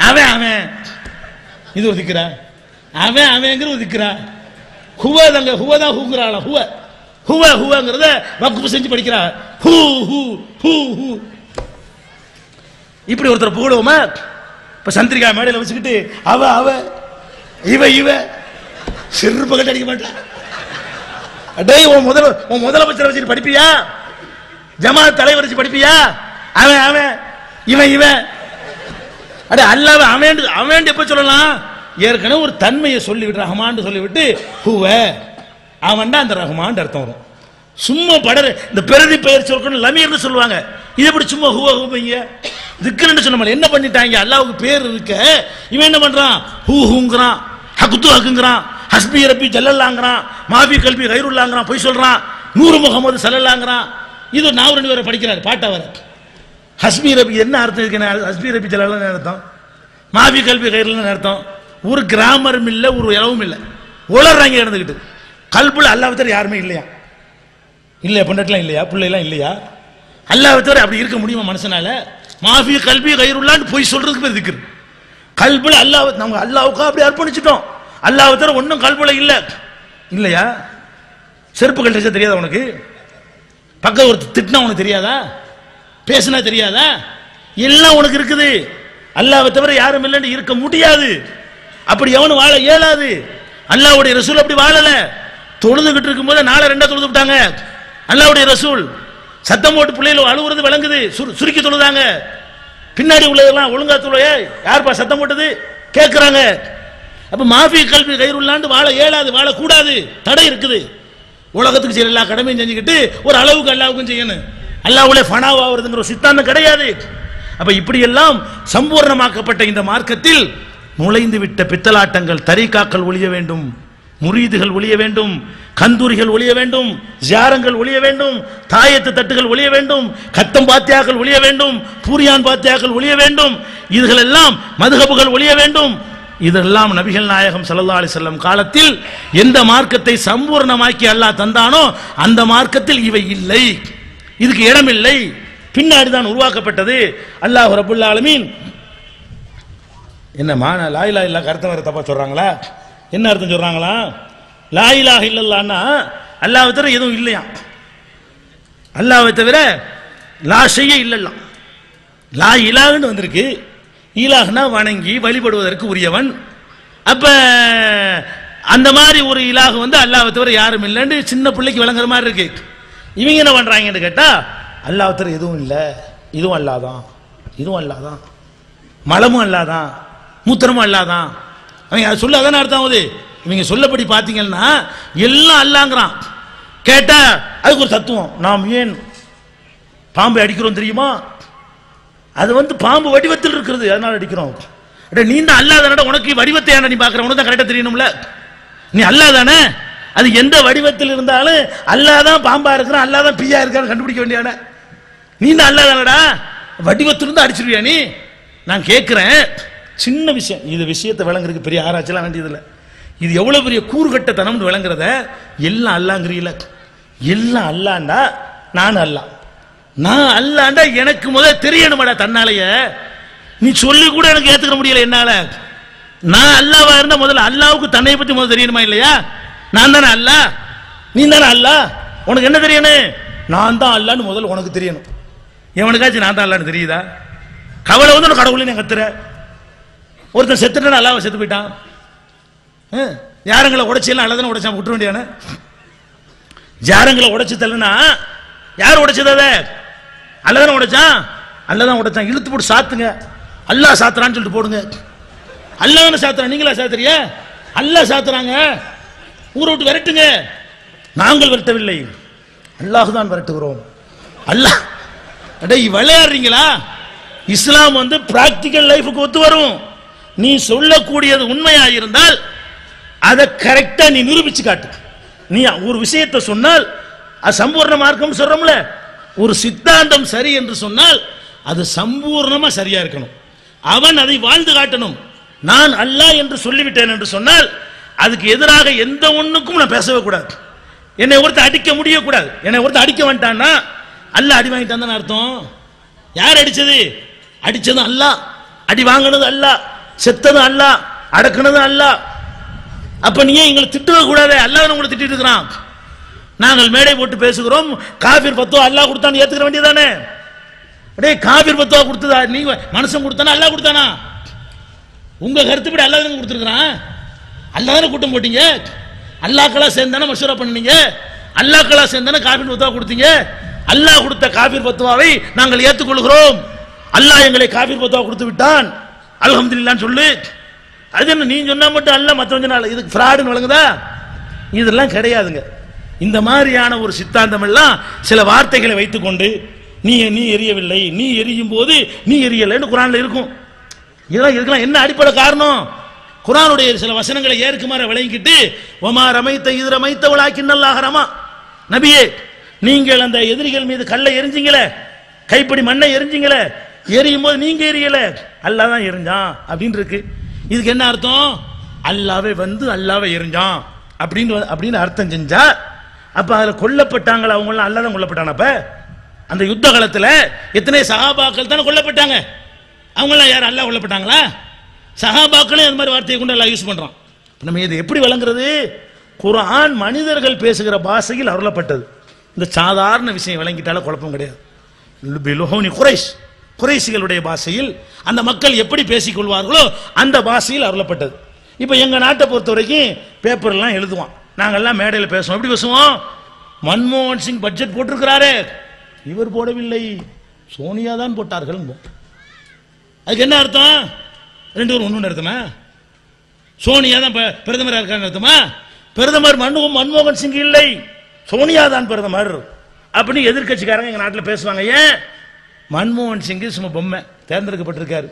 அவன் அவன். இது ஒரு திக்ரா? அவன் அவங்கிற ஒரு திக்ரா? ஹுவதாங்க, ஹுவதான் ஹூங்குறாளா? ஹுவ ஹுவ ஹுவங்கிறத வக்குப்பு செஞ்சு படிக்கிறா. ஹூ ஹூ ஹூ ஹூ. இப்படி ஒருத்தர் புகழுவோமா? இப்ப சந்திரிகா மேடையில் வச்சுக்கிட்டு அவ அவ இவ இவ செருப்பு கட்ட அடிக்க மாட்டா. அடே உன் முதலமைச்சரை வச்சு படிப்பியா? ஜமாத் தலைவர் வச்சு படிப்பியா? அவன் அவன் இவன் இவன். அட அல்லாஹ் அவன் அவன் எப்ப சொல்லலாம்? ஏற்கனவே ஒரு தன்மையை சொல்லிவிட்டு ரஹ்மான் சொல்லிவிட்டு ஹுவ அவன்டா அந்த ரஹ்மான் அர்த்தம் வரும். சும்மா படர இந்த பிரதி பெயர் சொல்லணும் லமீர்னு சொல்லுவாங்க. இது எப்படி சும்மா ஹுவ ஹூபீங்க? திக்ருன்னு சொன்ன மாதிரி என்ன பண்ணிட்டாங்க? அல்லாஹ்வுக்கு பேர் இருக்க இவன் என்ன பண்றான்? ஹூ ஹூங்கறான், ஹக்து ஹக்குங்கறான், ஹஸ்பி ரப்பி ஜல்லல்லாங்கறான், மாஃபி கல்பி கைருல்லாங்கறான், போய் சொல்றான், நூறு முகமது ஸல்லல்லாங்கறான். இது நான் ரெண்டு பேரை படிக்கிறார் பாட்டா வர. ஹஸ்பி ரப்பி என்ன அர்த்தம் இருக்கு? ஹஸ்பி ரப்பி ஜல்லல்லான்னு அர்த்தம், மாஃபி கல்பி கைருல்லான்னு அர்த்தம். ஒரு கிராமரும் இல்ல, ஒரு இலவும் இல்ல, உளறாங்க இருந்துகிட்டு. கல்புல அல்லாஹ்வை தவிர யாருமே இல்லையா? இல்லையா? பொண்டாட்டிலாம் இல்லையா? பிள்ளைலாம் இல்லையா? அல்லாஹ்வை தவிர அப்படி இருக்க முடியுமா மனுஷனால? மாஃபி கல்பி கைருல்லான்னு போய் சொல்றதுக்கு பேர் திக்ர். கல்புல அல்லாஹ் நம்ம அல்லாஹ்வுக்கு அப்படி அர்ப்பணிச்சிட்டோம். அல்லாஹ்வை தவிர ஒன்றும் கல்புல இல்ல இல்லையா? செருப்பு கழட்ட தெரியாதா உனக்கு? பக்கம் ஒரு திட்டினா உனக்கு தெரியாதா? பேசினா தெரியாதா? எல்லாம் உனக்கு இருக்குது. அல்லாஹ்வை தவிர யாரும் இல்லைன்னு இருக்க முடியாது. அப்படி எவனும் வாழ இயலாது. அல்லாஹ்வுடைய ரசூல் அப்படி வாழல. தொழுதுகிட்டு இருக்கும் போது நாளை ரெண்டா தொழுது விட்டாங்க. அல்லாஹ்வுடைய ரசூல் சத்தம் போட்டு பிள்ளைகள் அழுவுறது விளங்குது, சுருக்கி தொழுதாங்க. பின்னாடி உள்ளதெல்லாம் ஒழுங்கா தொழுய யார்ப்பா சத்தம் போட்டது கேட்கிறாங்க. அப்ப மாஃபி கல்வி கைருல்லாண்டு வாழ இயலாது, வாழக்கூடாது, தடை இருக்குது. உலகத்துக்கு செய்யற எல்லா கடமையும் செஞ்சுக்கிட்டு ஒரு அளவுக்கு அல்லாஹ்வுக்கும் செய்யணும். அல்லாஹ்வுலே ஃபனாவாகிறதுங்கிற ஒரு சித்தாந்தம் கிடையாது. அப்ப இப்படி எல்லாம் சம்பூர்ணமாக்கப்பட்ட இந்த மார்க்கத்தில் நுழைந்து விட்ட பித்தலாட்டங்கள், தரீகாக்கள் ஒழிய வேண்டும், முரீதுகள் ஒழிய வேண்டும், கந்தூரிகள் ஒழிய வேண்டும், ஜியாரங்கள் ஒழிய வேண்டும், தாயத்து தட்டுகள் ஒழிய வேண்டும், கத்தம் பாத்தியாக்கள் ஒழிய வேண்டும், பூரியான் பாத்தியாக்கள் ஒழிய வேண்டும், இதுகள் எல்லாம் மதுஹபுகள் ஒழிய வேண்டும். இதெல்லாம் நபிகள் நாயகம் ஸல்லல்லாஹு அலைஹி வஸல்லம் காலத்தில் எந்த மார்க்கத்தை சம்பூர்ணமாக்கி அல்லாஹ் தந்தானோ அந்த மார்க்கத்தில் இவை இல்லை, இதுக்கு இடமில்லை. பின்னாடி தான் உருவாக்கப்பட்டது. அல்லாஹ் ரப்புல் ஆலமீன் என்ன மான லா இலாஹ இல்லல்லாஹ் அர்த்தம் வேற தப்பா சொல்றாங்களா? என்ன அர்த்தம் சொல்றாங்களா? லா இலாஹ இல்லல்லாஹ்னா அல்லாஹ்வை தவிர எதுவும் இல்லையா? அல்லாஹ்வை தவிர லா ஷைய இல்லல்லாஹ். லா இலாஹ்னு வந்திருக்கு. இலாஹ்னா வணங்கி வழிபடுவதற்கு உரியவன். அப்ப அந்த மாதிரி ஒரு இலாஹ் அல்லாஹ்வை தவிர யாரும் இல்லைன்னு சின்ன பிள்ளைக்கு விளங்குற மாதிரி இருக்கு. இவங்க என்ன பண்றாங்கன்னு கேட்டா அல்லாஹ்வை தவிர எதுவும் இல்லை, இதுவும் அல்லாஹ்தான், இதுவும் அல்லாஹ்தான், மலமும் அல்லாஹ்தான், மூத்திரமும் அல்லாஹ்தான். அவங்க சொல்லாதானே அர்த்தம் ஆகுது. இவங்க சொல்லப்படி பார்த்தீங்கன்னா எல்லாம் அல்லாங்கிறான். கேட்டா அதுக்கு ஒரு தத்துவம். நாம் ஏன் பாம்பை அடிக்கிறோம் தெரியுமா? அது பாம்பு வடிவத்தில் இருக்கிறது, அதனால அடிக்கிறோம். நீ தான் அல்லாதானடா, உனக்கு வடிவத்தை ஏன்டா நீ பார்க்கற? உனக்கு தான் கரெக்டா தெரியணும்ல, நீ அல்லாதானே. அது எந்த வடிவத்தில் இருந்தாலும் அல்லாதான் பாம்பா இருக்கிறான், அல்லாதான் பியா இருக்கான்னு கண்டுபிடிக்க வேண்டியான. நீ தான் அல்லாதானடா, வடிவத்திலிருந்து அடிச்சிருவியா நீ? நான் கேட்கிறேன், சின்ன விஷயம், இது விஷயத்தை விளங்குறதுக்கு பெரிய ஆராய்ச்சிலாம் வேண்டியதில்லை. இது எவ்வளவு பெரிய கூறுகட்டத்தனம் விளங்குறத. எல்லாம் அல்லாங்கிறீல, எல்லாம் அல்லாண்டா நான் அல்லா, நான் அல்லாண்டா எனக்கு முதல் தெரியணுமாடா தன்னாலேய. நீ சொல்லி கூட எனக்கு ஏத்துக்க முடியல என்னால. நான் அல்லாவா இருந்தா முதல்ல அல்லாவுக்கு தன்னை பத்தி முதல்ல தெரியணுமா இல்லையா? நான் தானே அல்லா, நீ தானே அல்லா, உனக்கு என்ன தெரியணும்? நான் தான் அல்லான்னு முதல்ல உனக்கு தெரியணும். எவனுக்காச்சும் நான் தான் அல்லான்னு தெரியுதா? கவலை கடவுளை நான் கத்துற, ஒருத்தன் செத்துட்டான், அல்லாஹ் செத்து போயிட்டான். யாரங்களை உடைச்செல்லாம் அல்லதானே உடைச்சான், விட்டுற வேண்டியான. ஜாரங்களை உடைச்சு தள்ளுனா யார் உடைச்சது? அதை அல்லதானே உடைச்சான், அல்லதான் உடைச்சான். இழுத்து போட்டு சாத்துங்க, அல்லாஹ் சாத்துறான்னு சொல்லிட்டு போடுங்க. அல்லாஹ் சாத்துறான், நீங்களா சாத்துறிய? அல்லாஹ் சாத்துறாங்க, ஊரை விட்டு விரட்டுங்க. நாங்கள் விரட்டவில்லை, அல்லாஹ் தான் விரட்டுகிறோம். அல்லாஹ் விளையாடுறீங்களா? இஸ்லாம் பிராக்டிக்கல் லைஃபுக்கு ஒத்து வரும். நீ சொல்லக்கூடியது உண்மையா இருந்தால் அதை கரெக்டா நீ நிரூபிச்சு காட்டு. நீ ஒரு விஷயத்தை சொன்னால் அது சம்பூர்ண மார்க்கம் சொல்றோம்ல, ஒரு சித்தாந்தம் சரி என்று சொன்னால் அது சம்பூர்ணமா சரியா இருக்கணும். அவன் அதை வாழ்ந்து காட்டணும். நான் அல்லாஹ் என்று சொல்லிவிட்டேன் என்று சொன்னால் அதுக்கு எதிராக எந்த ஒண்ணுக்கும் நான் பேசவே கூடாது. என்னை ஒருத்தர் அடிக்க முடியக்கூடாது. என்னை ஒருத்தர் அடிக்க வந்துட்டான்னா அல்லாஹ் அடி வாங்கிட்டான் தானே அர்த்தம். யார் அடிச்சது? அடிச்சதும் அல்லாஹ், அடி வாங்கினது அல்லாஹ், செத்ததும் அல்லாஹ், அடக்குனதும் அல்லாஹ். அப்ப நீ எங்களை திட்டவே கூடாது, அல்லாஹ் உங்களை திட்டிட்டு இருக்கிறான். நாங்கள் மேடை போட்டு பேசுகிறோம், காபிர் பத்துவா அல்லாஹ் கொடுத்தான்னு ஏத்துக்கிற வேண்டியதானே. அடே காபிர் பத்துவா கொடுத்ததா நீங்க மனுஷன் கொடுத்தானா அல்லாஹ் கொடுத்தானா? உங்க கருத்துப்படி அல்லாஹ் தானே கொடுத்துருக்கான். அல்லாஹ் தானே கூட்டம் போட்டீங்க, அல்லாஹ்களா சேர்ந்தானே மஷூரா பண்ணீங்க, அல்லாஹ்களா சேர்ந்தானே காபிர் பத்துவா கொடுத்தீங்க. அல்லாஹ் கொடுத்த காபிர் பத்துவாவை நாங்கள் ஏற்றுக்கொள்கிறோம். அல்லாஹ் எங்களை காபிர் பத்துவா கொடுத்து விட்டான், அல்ஹம்துலில்லாஹ்னு சொல்லு. அது என்ன நீ சொன்னா மட்டும் அல்லாஹ் மத்தவங்க சொன்னா இதுக்கு ஃப்ராடுன்னு வழங்குதா? இதெல்லாம் கிடையாதுங்க. இந்த மாதிரியான ஒரு சித்தாந்தம் எல்லாம் சில வார்த்தைகளை வைத்துக்கொண்டு நீ நீ எரியவில்லை, நீ எரியும் போது நீ எரியலைன்னு குர்ஆன்ல இருக்கும். இதெல்லாம் இருக்கலாம். என்ன அடிப்படை காரணம்? குர்ஆனுடைய சில வசனங்களை ஏற்குமாற விளங்கிட்டு வமா ரமைத்த இது ரமைத்த வலாக்கின்னல்லாஹ் ரமா. நபியே, நீங்கள் அந்த எதிரிகள் மீது கல்லை எரிஞ்சீங்களே, கைப்படி மண்ணை எரிஞ்சீங்களே, எரியும் போது நீங்க எரியல, அல்லாஹ் தான் எரிஞ்சான் அப்படின்னு இருக்கு. இதுக்கு என்ன அர்த்தம்? அல்லாஹ்வே அல்லாஹ்வே எரிஞ்சான் அப்படின்னு அர்த்தம் செஞ்சா அப்ப அதுல கொல்லப்பட்டாங்களா? அவங்க எல்லாம் அல்லாஹ் தான் கொல்லப்பட்டாங்க. அப்ப அந்த யுத்த காலத்துல எத்தனை சஹாபாக்கள் தானே கொல்லப்பட்டாங்க. அவங்க எல்லாம் யார் அல்லாஹ் கொல்லப்பட்டாங்களா? சஹாபாக்களே அந்த மாதிரி வார்த்தையை கொண்டு அல்லாஹ் யூஸ் பண்றான். நம்ம இது எப்படி விளங்குறது? குர்ஆன் மனிதர்கள் பேசுகிற பாஷையில் அருளப்பட்டது. இந்த சாதாரண விஷயம் விளங்கிட்டால குழப்பம் கிடையாது. குறைஷிகளுடைய பாஷையில் அந்த மக்கள் எப்படி பேசிக் கொள்வார்களோ அந்த பாஷையில் அருளப்பட்டது. இப்ப எங்க நாட்டை பொறுத்த வரைக்கும் பேப்பர் எல்லாம் எழுதுவான், நாங்கெல்லாம் மேடையில் பேசுவோம். எப்படி பேசுவோம்? மன்மோகன் சிங் பட்ஜெட் போட்டிருக்கிறாரே, இவர் போடவில்லை, சோனியா தான் போட்டார்கள். அதுக்கு என்ன அர்த்தம்? ரெண்டு பேரும் ஒண்ணு அர்த்தமா? சோனியா தான் பிரதமராக இருக்காங்க அர்த்தமா? பிரதமர் மன்மோகன் சிங் இல்லை, சோனியா தான் பிரதமர் அப்படின்னு எதிர்கட்சிக்காரங்க எங்க நாட்டில் பேசுவாங்க. ஏன்? மன்மோகன் சிங் சும்மா பொம்மை, தேர்ந்தெடுக்கப்பட்டிருக்காரு.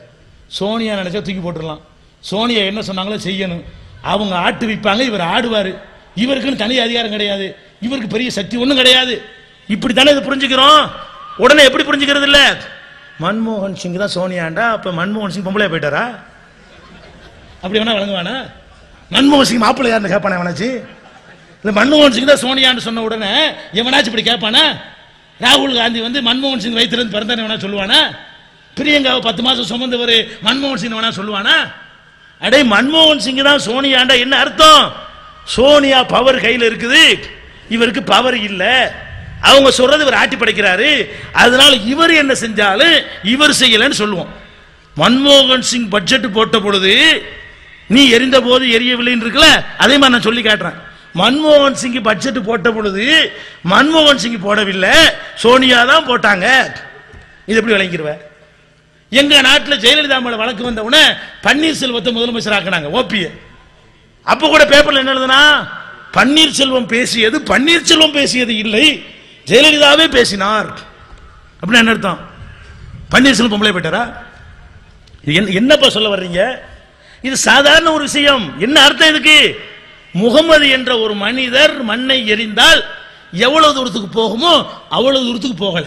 சோனியா நினைச்சா தூக்கி போட்டுடலாம். சோனியா என்ன சொன்னாங்களோ செய்யணும். அவங்க ஆட்டு வைப்பாங்க, இவர் ஆடுவாரு. இவருக்குன்னு தனி அதிகாரம் கிடையாது, இவருக்கு பெரிய சக்தி ஒன்றும் கிடையாது. இப்படித்தானே இது புரிஞ்சுக்கிறோம். உடனே எப்படி புரிஞ்சுக்கிறது? இல்ல மன்மோகன் சிங் தான் சோனியாண்டா, அப்ப மன்மோகன் சிங் பொம்பளையா போயிட்டாரா? அப்படி வேணா வழங்குவானா? மன்மோகன் சிங் மாப்பிள்ளை யாருன்னு கேட்பானே எவனாச்சு? இல்ல மன்மோகன் சிங் தான் சோனியான்னு சொன்ன உடனே எவனாச்சும் இப்படி கேட்பானா? ராகுல் காந்தி மன்மோகன் சிங் வயிற்றிலிருந்து பிறந்தானே வேணா சொல்லுவானா? பிரியங்காவை 10 மாசம் சுமந்தவர் மன்மோகன் சிங் வேணா சொல்லுவானா? அடே மன்மோகன் சிங் தான் சோனியாண்டா என்ன அர்த்தம்? சோனியா பவர் கையில் இருக்குது, இவருக்கு பவர் இல்ல. அவங்க சொல்றது இவர் ஆட்டி படைக்கிறாரு, அதனால இவர் என்ன செஞ்சாலும் இவர் செய்யலன்னு சொல்லுவோம். மன்மோகன் சிங் பட்ஜெட் போட்ட பொழுது நீ எரிந்த போது எரியவில்லைன்னு இருக்குல்ல, அதே மாதிரி நான் சொல்லி காட்டுறேன். மன்மோகன் சிங் பட்ஜெட் போட்ட பொழுது மன்மோகன் சிங் போடவில்லை, சோனியா தான் போட்டாங்க. இது எப்படி விளங்கிடுவ? எங்க நாட்டில் ஜெயலலிதா மேல வழக்கு வந்த உடனே பன்னீர்செல்வத்தை முதலமைச்சர் ஆக்கினாங்க, ஓபிஏ. அப்ப கூட பேப்பர்ல என்ன எழுதுனா? பன்னீர்செல்வம் பேசியது பன்னீர்செல்வம் பேசியது இல்லை, ஜெயலலிதாவே பேசினார். அப்படின்னு என்ன அர்த்தம்? பன்னீர்செல்வம் பொம்பளை போயிட்டாரா? என்னப்பா சொல்ல வர்றீங்க? இது சாதாரண ஒரு விஷயம். என்ன அர்த்தம் இதுக்கு? முகமது என்ற ஒரு மனிதர் மண்ணை எரிந்தால் எவ்வளவு தூரத்துக்கு போகுமோ அவ்வளவு தூரத்துக்கு போகல.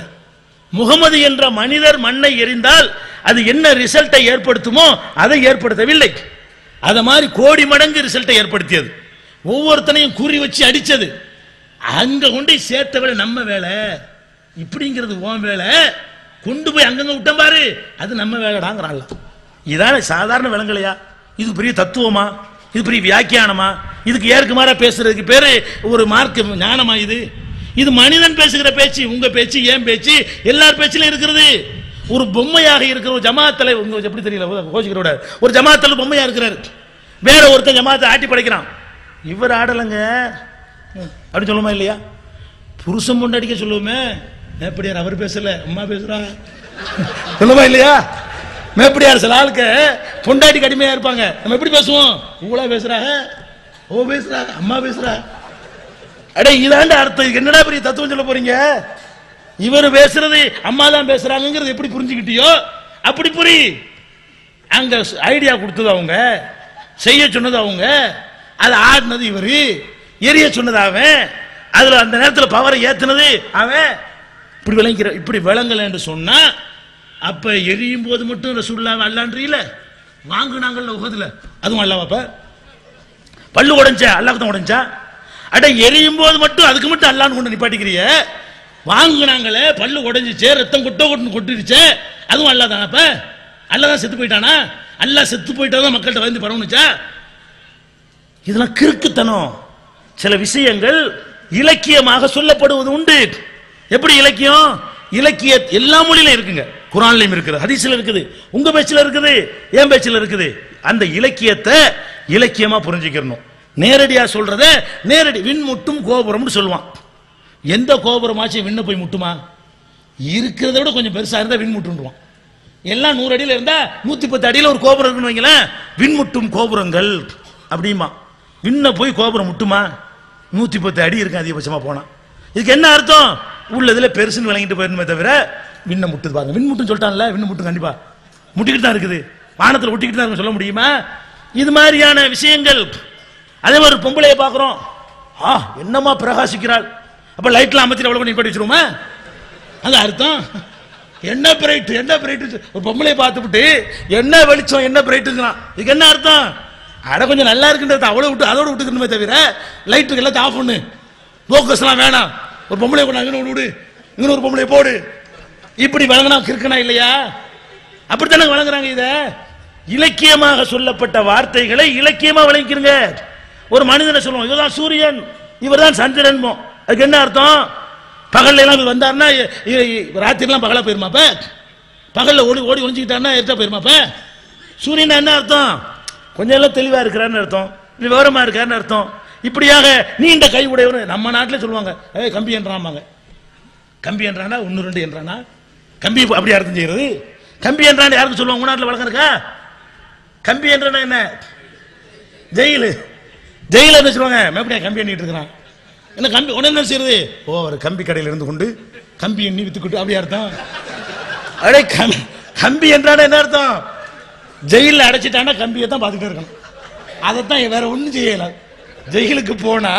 முகமது என்ற மனிதர் மண்ணை எரிந்தால் அது என்ன ரிசல்ட்டை ஏற்படுத்துமோ அதை ஏற்படுத்தவில்லை. அத மாதிரி கோடி மடங்கு ரிசல்ட்டை ஏற்படுத்தியது. ஒவ்வொருத்தனையும் குறி வச்சு அடிச்சது. அங்க கொண்டு சேர்த்த வேலை நம்ம வேலை, இப்படிங்கிறது உன் வேலை. கொண்டு போய் அங்கங்க விட்டம் பாரு, அது நம்ம வேலைடாங்கிறாள். இதான சாதாரண விலங்கலையா? இது பெரிய தத்துவமா? இது பெரிய வியாக்கியானமா? இதுக்கு ஏற்குமாறா பேசுறதுக்கு பேரு ஒரு மார்க்க ஞானமா? இது மனிதன் பேசுகிற பேச்சு, உங்க பேச்சு, ஏன் பேச்சு, எல்லார் பேச்சிலும் இருக்கிறது. ஒரு பொம்மையாக இருக்கிற ஒரு ஜமாத்துல எப்படி தெரியல கோஷிக்கிறோட ஒரு ஜமாத்துல பொம்மையா இருக்கிறாரு, வேற ஒருத்தன் ஜமாத்தை ஆட்டி படைக்கிறான், இவர் ஆடலங்க அப்படின்னு சொல்லுமா இல்லையா? புருஷன் பொண்டாடிக்க சொல்லுவோமே, மேப்படியார் அவர் பேசல அம்மா பேசுறா சொல்லுமா இல்லையா? மேப்படியார் சில ஆளுக்கு பொண்டாட்டி கடுமையா இருப்பாங்க, நம்ம எப்படி பேசுவோம்? ஊழா பேசுறாங்க, ஓ பேசுறாங்க, அம்மா பேசுறா. அடே இதாண்ட அர்த்தம், என்னடா பெரிய தத்துவம் சொல்ல போறீங்க? இவர் பேசுறது அம்மா தான் பேசுறாங்கிறது எப்படி புரிஞ்சுக்கிட்டியோ அப்படி புரி. அங்க ஐடியா கொடுத்தது அவங்க, செய்ய சொன்னது அவங்க, அதை ஆடினது இவரு, எரிய சொன்னது அவன், அதுல அந்த நேரத்தில் பவரை ஏத்துனது அவன். இப்படி விளங்கிற இப்படி விளங்கல என்று சொன்னா அப்ப எரியும் போது மட்டும் ரசூலுல்லாஹ் அல்லான்றீல வாங்குனாங்கல்ல உஹதுல, அதுவும் அல்லாஹ்வா? பல்லு உடைஞ்சா அல்லாஹ் தான் உடைஞ்சா? அட எரியும் போது மட்டும் அதுக்கு மட்டும் அல்லாஹ்னு கொண்டு நிப்பாட்டிக்கிறிய, வாங்குனாங்களே பல்லு உடைஞ்சிச்சே ரத்தம் கொட்டிடுச்சே அதுவும் அல்லாஹ் தானே? அப்ப அல்லாஹ் தான் செத்து போயிட்டானா? அல்லாஹ் செத்து போயிட்டாதான் மக்கள்கிட்ட வந்து பரவணுச்சா? இதெல்லாம் கிறுக்குத்தனம். சில விஷயங்கள் இலக்கியமாக சொல்லப்படுவது உண்டு. எப்படி இலக்கியம்? இலக்கிய எல்லா மொழியிலும் இருக்குங்க, குர்ஆன்லயும் இருக்குது, ஹதீஸ்ல இருக்குது, உங்க பேச்சில் இருக்குது, என் பேச்சில் இருக்குது. அந்த இலக்கியத்தை இலக்கியமா புரிஞ்சுக்கணும். நேரடியா சொல்றத நேரடி விண்முட்டும் கோபுரம்னு சொல்லுவான். எந்த கோபுரமாச்சும் விண்ண போய் முட்டுமா? இருக்கிறத விட கொஞ்சம் பெருசா இருந்தா விண்முட்டுவான். எல்லாம் 100 அடியில இருந்தா 110 அடியில ஒரு கோபுரம் இருக்குன்னு வைங்களேன், விண்முட்டும் கோபுரங்கள் அப்படிமா. விண்ண போய் கோபுரம் முட்டுமா? 110 அடி இருக்கு அதிகபட்சமா போனா. இதுக்கு என்ன அர்த்தம்? உள்ளதுல பெருசுன்னு விளங்கிட்டு போயிருமே தவிர விண்ண முட்டுது பாருங்க. விண் முட்டும் சொல்லிட்டான்ல, விண்ண முட்டும் கண்டிப்பா முட்டிக்கிட்டு தான் இருக்குது, வானத்தில் ஒட்டிக்கிட்டு தான் சொல்ல முடியுமா? இது மாதிரியான விஷயங்கள். அதே மாதிரி பொம்பளைய பாக்குறோம், என்னமா பிரகாசிக்கிறாள், அப்ப லைட்லாம் அமைச்சு எவ்வளவு பண்ணி படி வச்சிருவோமா? அது அர்த்தம் என்ன பிரைட் என்ன பிரைட்? ஒரு பொம்பளைய பார்த்துட்டு என்ன வெளிச்சம் என்ன பிரைட்டுங்கிறான், இதுக்கு என்ன அர்த்தம்? அட கொஞ்சம் நல்லா இருக்குன்றது அவ்வளவு விட்டு அதோட விட்டுக்கணுமே தவிர லைட்டுக்கு எல்லாத்தையும் ஆஃப் பண்ணு, போக்கஸ் எல்லாம் வேணாம், ஒரு பொம்பளை கொண்டு அங்கே விடு, இங்க ஒரு பொம்பளை போடு, இப்படி வழங்கினா கிறுக்கனா இல்லையா? அப்படித்தானே வழங்குறாங்க. இத இலக்கியமாக சொல்லப்பட்ட வார்த்தைகளை இலக்கியமா வழங்கிக்கிறங்க. ஒரு மனிதனை சொல்லுவோம், இவர்தான் சூரியன், இவர் தான் சந்திரன், அதுக்கு என்ன அர்த்தம்? பகல்ல எல்லாம் வந்தாருன்னா ராத்திரிலாம் பகலா போயிருமாப்ப, பகல்ல ஓடி ஓடி ஒழிஞ்சுக்கிட்டாருன்னா எட்டா போயிருமாப்ப. சூரியன் என்ன அர்த்தம்? கொஞ்சம் எல்லாம் தெளிவா இருக்கிறான்னு அர்த்தம், விவரமா இருக்காருன்னு அர்த்தம். இப்படியாக நீண்ட கை உடையவனு நம்ம நாட்டில் சொல்லுவாங்க, கம்பி என்றாமாங்க. கம்பி என்றானா 1 2 என்றானா? கம்பி அப்படி அர்த்தம் செய்யறது. கம்பி என்றான் யாருக்கு சொல்லுவாங்க? உங்க நாட்டில் வழக்கம் இருக்கா? கம்பி என்றானா என்ன? ஜெயிலு. ஜெயில என்ன சொல்லுவாங்க? எப்படியா கம்பி எண்ணிட்டு இருக்கிறான், என்ன கம்பி உடனே என்ன செய்யறது? ஓ, ஒரு கம்பி கடையில் இருந்து கொண்டு கம்பி எண்ணி வித்துக்கிட்டு அப்படி அர்த்தம். அடே கம்பி என்றான என்ன அர்த்தம்? ஜெயில அடைச்சிட்டானா கம்பியை தான் பார்த்துக்கிட்டே இருக்கணும், அதைத்தான் வேற ஒன்றும் செய்யல. ஜெயிலுக்கு போனா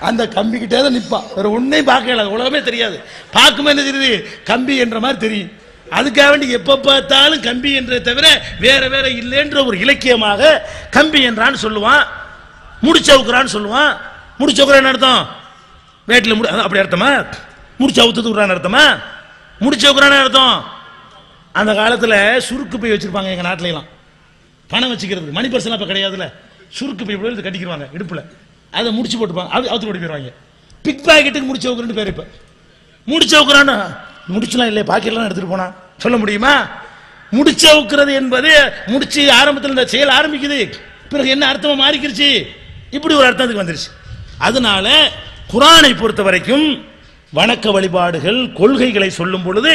அந்த கம்பி கிட்டே தான் நிற்பான், வேற ஒன்னையும் பார்க்கல, உலகமே தெரியாது. பார்க்குமே என்ன தெரியுது? கம்பி என்ற மாதிரி தெரியும். அதுக்காக வேண்டி எப்ப பார்த்தாலும் கம்பி என்ற தவிர வேற வேற இல்லைன்ற ஒரு இலக்கியமாக கம்பி என்றான்னு சொல்லுவான். முடிச்சவுக்குறான்னு சொல்லுவான். முடிச்சவுக்குறான் என்ன அர்த்தம்? வேட்டில் அப்படி அர்த்தமா? முடிச்சு அவுத்துக்குறான்னு அர்த்தமா? முடிச்சவுக்குறான்னு அர்த்தம். அந்த காலத்துல சுருக்கு போய் வச்சிருப்பாங்க எங்க நாட்டில எல்லாம், பணம் வச்சுக்கிறது. மணி பர்சன் அப்ப கிடையாதுல, சுருக்கு போய் கட்டிக்குவாங்க இடுப்புல, அதை முடிச்சு போட்டுப்பாங்க, அவுத்து போட்டு போயிருவாங்க. பிக் பாக்கெட்டுக்கு முடிச்சு வைக்கிறேன்னு பேர். இப்ப முடிச்சு வைக்கிறான்னு முடிச்சுலாம் இல்லை, பாக்கெட்லாம் எடுத்துட்டு போனா சொல்ல முடியுமா? முடிச்சு வைக்கிறது என்பது முடிச்சு ஆரம்பத்தில் இந்த செயல் ஆரம்பிக்குது, பிறகு என்ன அர்த்தமா மாறிக்கிருச்சு, இப்படி ஒரு அர்த்தத்துக்கு வந்துருச்சு. அதனால குர்ஆனை பொறுத்த வரைக்கும் வணக்க வழிபாடுகள் கொள்கைகளை சொல்லும் பொழுது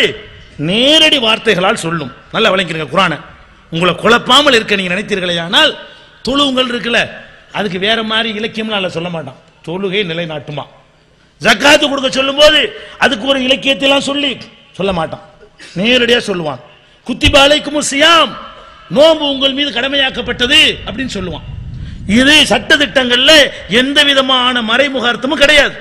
நேரடி வார்த்தைகளால் சொல்லும். நல்லா விளங்கிருங்க குர்ஆனை. உங்களை குழப்பாமல் இருக்க நீங்க நினைத்தீர்களே ஆனால் தொழுவுங்கள் இருக்குல்ல, அதுக்கு வேற மாதிரி இலக்கியம்லாம் அல்ல சொல்ல மாட்டான். தொழுகை நிலைநாட்டுமா. ஜக்காத்து கொடுக்க சொல்லும் போது அதுக்கு ஒரு இலக்கியத்தை எல்லாம் சொல்லி சொல்ல மாட்டான், நேரடியா சொல்லுவான். குத்திபா அலைக்குமுஸ் ஸியாம், நோன்பு உங்கள் மீது கடமையாக்கப்பட்டது அப்படின்னு சொல்லுவான். இது சட்ட திட்டங்கள்ல எந்த விதமான மறைமுக அர்த்தமும் கிடையாது.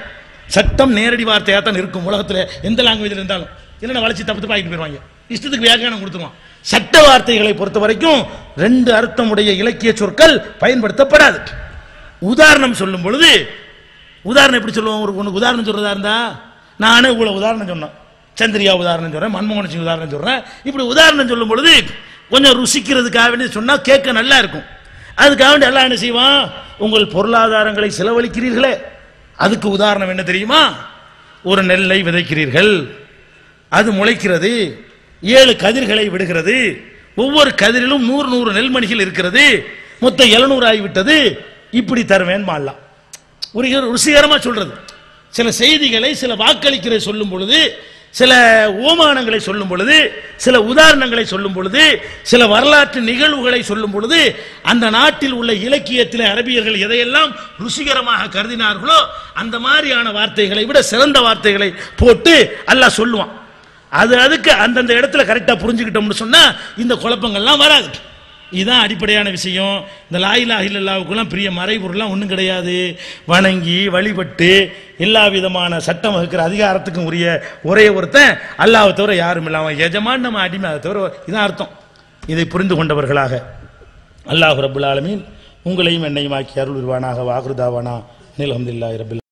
சட்டம் நேரடி வார்த்தையா தான் இருக்கும் உலகத்துல, எந்த லாங்குவேஜ்ல இருந்தாலும். இல்லைன்னா வளைச்சி தப்பு ஆகிட்டு போயிருவாங்க, இஷ்டத்துக்கு வியாக்கியானம் கொடுத்துருவான். சட்ட வார்த்தைகளை பொறுத்த வரைக்கும் 2 அர்த்தமுடைய இலக்கிய சொற்கள் பயன்படுத்தப்படாது. உதாரணம் சொல்லும் பொழுது உதாரணம் எப்படி சொல்லுவோம்? உனக்கு உதாரணம் சொல்றதா இருந்தா நானே இவ்வளவு உதாரணம் சொன்னேன், சந்திரியா உதாரணம் சொல்றேன், மன்மோகன் சிங் உதாரணம் சொல்றேன். இப்படி உதாரணம் சொல்லும் பொழுது கொஞ்சம் ருசிக்கிறதுக்காக வேண்டி சொன்னா கேட்க நல்லா இருக்கும். அதுக்காக வேண்டி எல்லாம் என்ன செய்வான்? உங்கள் பொருளாதாரங்களை செலவழிக்கிறீர்களே, அதுக்கு உதாரணம் என்ன தெரியுமா? ஒரு நெல்லை விதைக்கிறீர்கள், அது முளைக்கிறது, 7 கதிர்களை விடுகிறது, ஒவ்வொரு கதிரிலும் 100 நெல்மணிகள் இருக்கிறது, மொத்தம் 700 ஆகிவிட்டது, இப்படி தருவேன் மாலாம். ஒரு ருசிகரமா சொல்றது. சில செய்திகளை சில வாக்களிக்கிறதை சொல்லும் பொழுது, சில ஓமானங்களை சொல்லும் பொழுது, சில உதாரணங்களை சொல்லும் பொழுது, சில வரலாற்று நிகழ்வுகளை சொல்லும் பொழுது, அந்த நாட்டில் உள்ள இலக்கியத்தில் அரபியர்கள் எதையெல்லாம் ருசிகரமாக கருதினார்களோ அந்த மாதிரியான வார்த்தைகளை விட சிறந்த வார்த்தைகளை போட்டு அல்லாஹ் சொல்லுவான். அதுக்கு அந்தந்த இடத்துல கரெக்டா புரிஞ்சுக்கிட்டோம்னு சொன்னா இந்த குழப்பங்கள்லாம் வராது. இதுதான் அடிப்படையான விஷயம். இந்த லா இலாஹ இல்லல்லாஹுக்குலாம் பெரிய மறைபொருள்லாம் ஒன்றும் கிடையாது. வணங்கி வழிபட்டு எல்லா விதமான சட்டம் வகுக்கிற அதிகாரத்துக்கும் உரிய ஒரே ஒருத்தன் அல்லாஹ்வை தவிர யாரும் இல்லாம எஜமான், நம்ம அடிமை, அதை தவிர இதான் அர்த்தம். இதை புரிந்து கொண்டவர்களாக அல்லாஹ் ரப்புல் ஆலமீன் உங்களையும் என்னையும் ஆக்கி அருள் புரிவானாக. வாக்ருதாவானா அல்ஹம்துலில்லாஹி ரப்பில்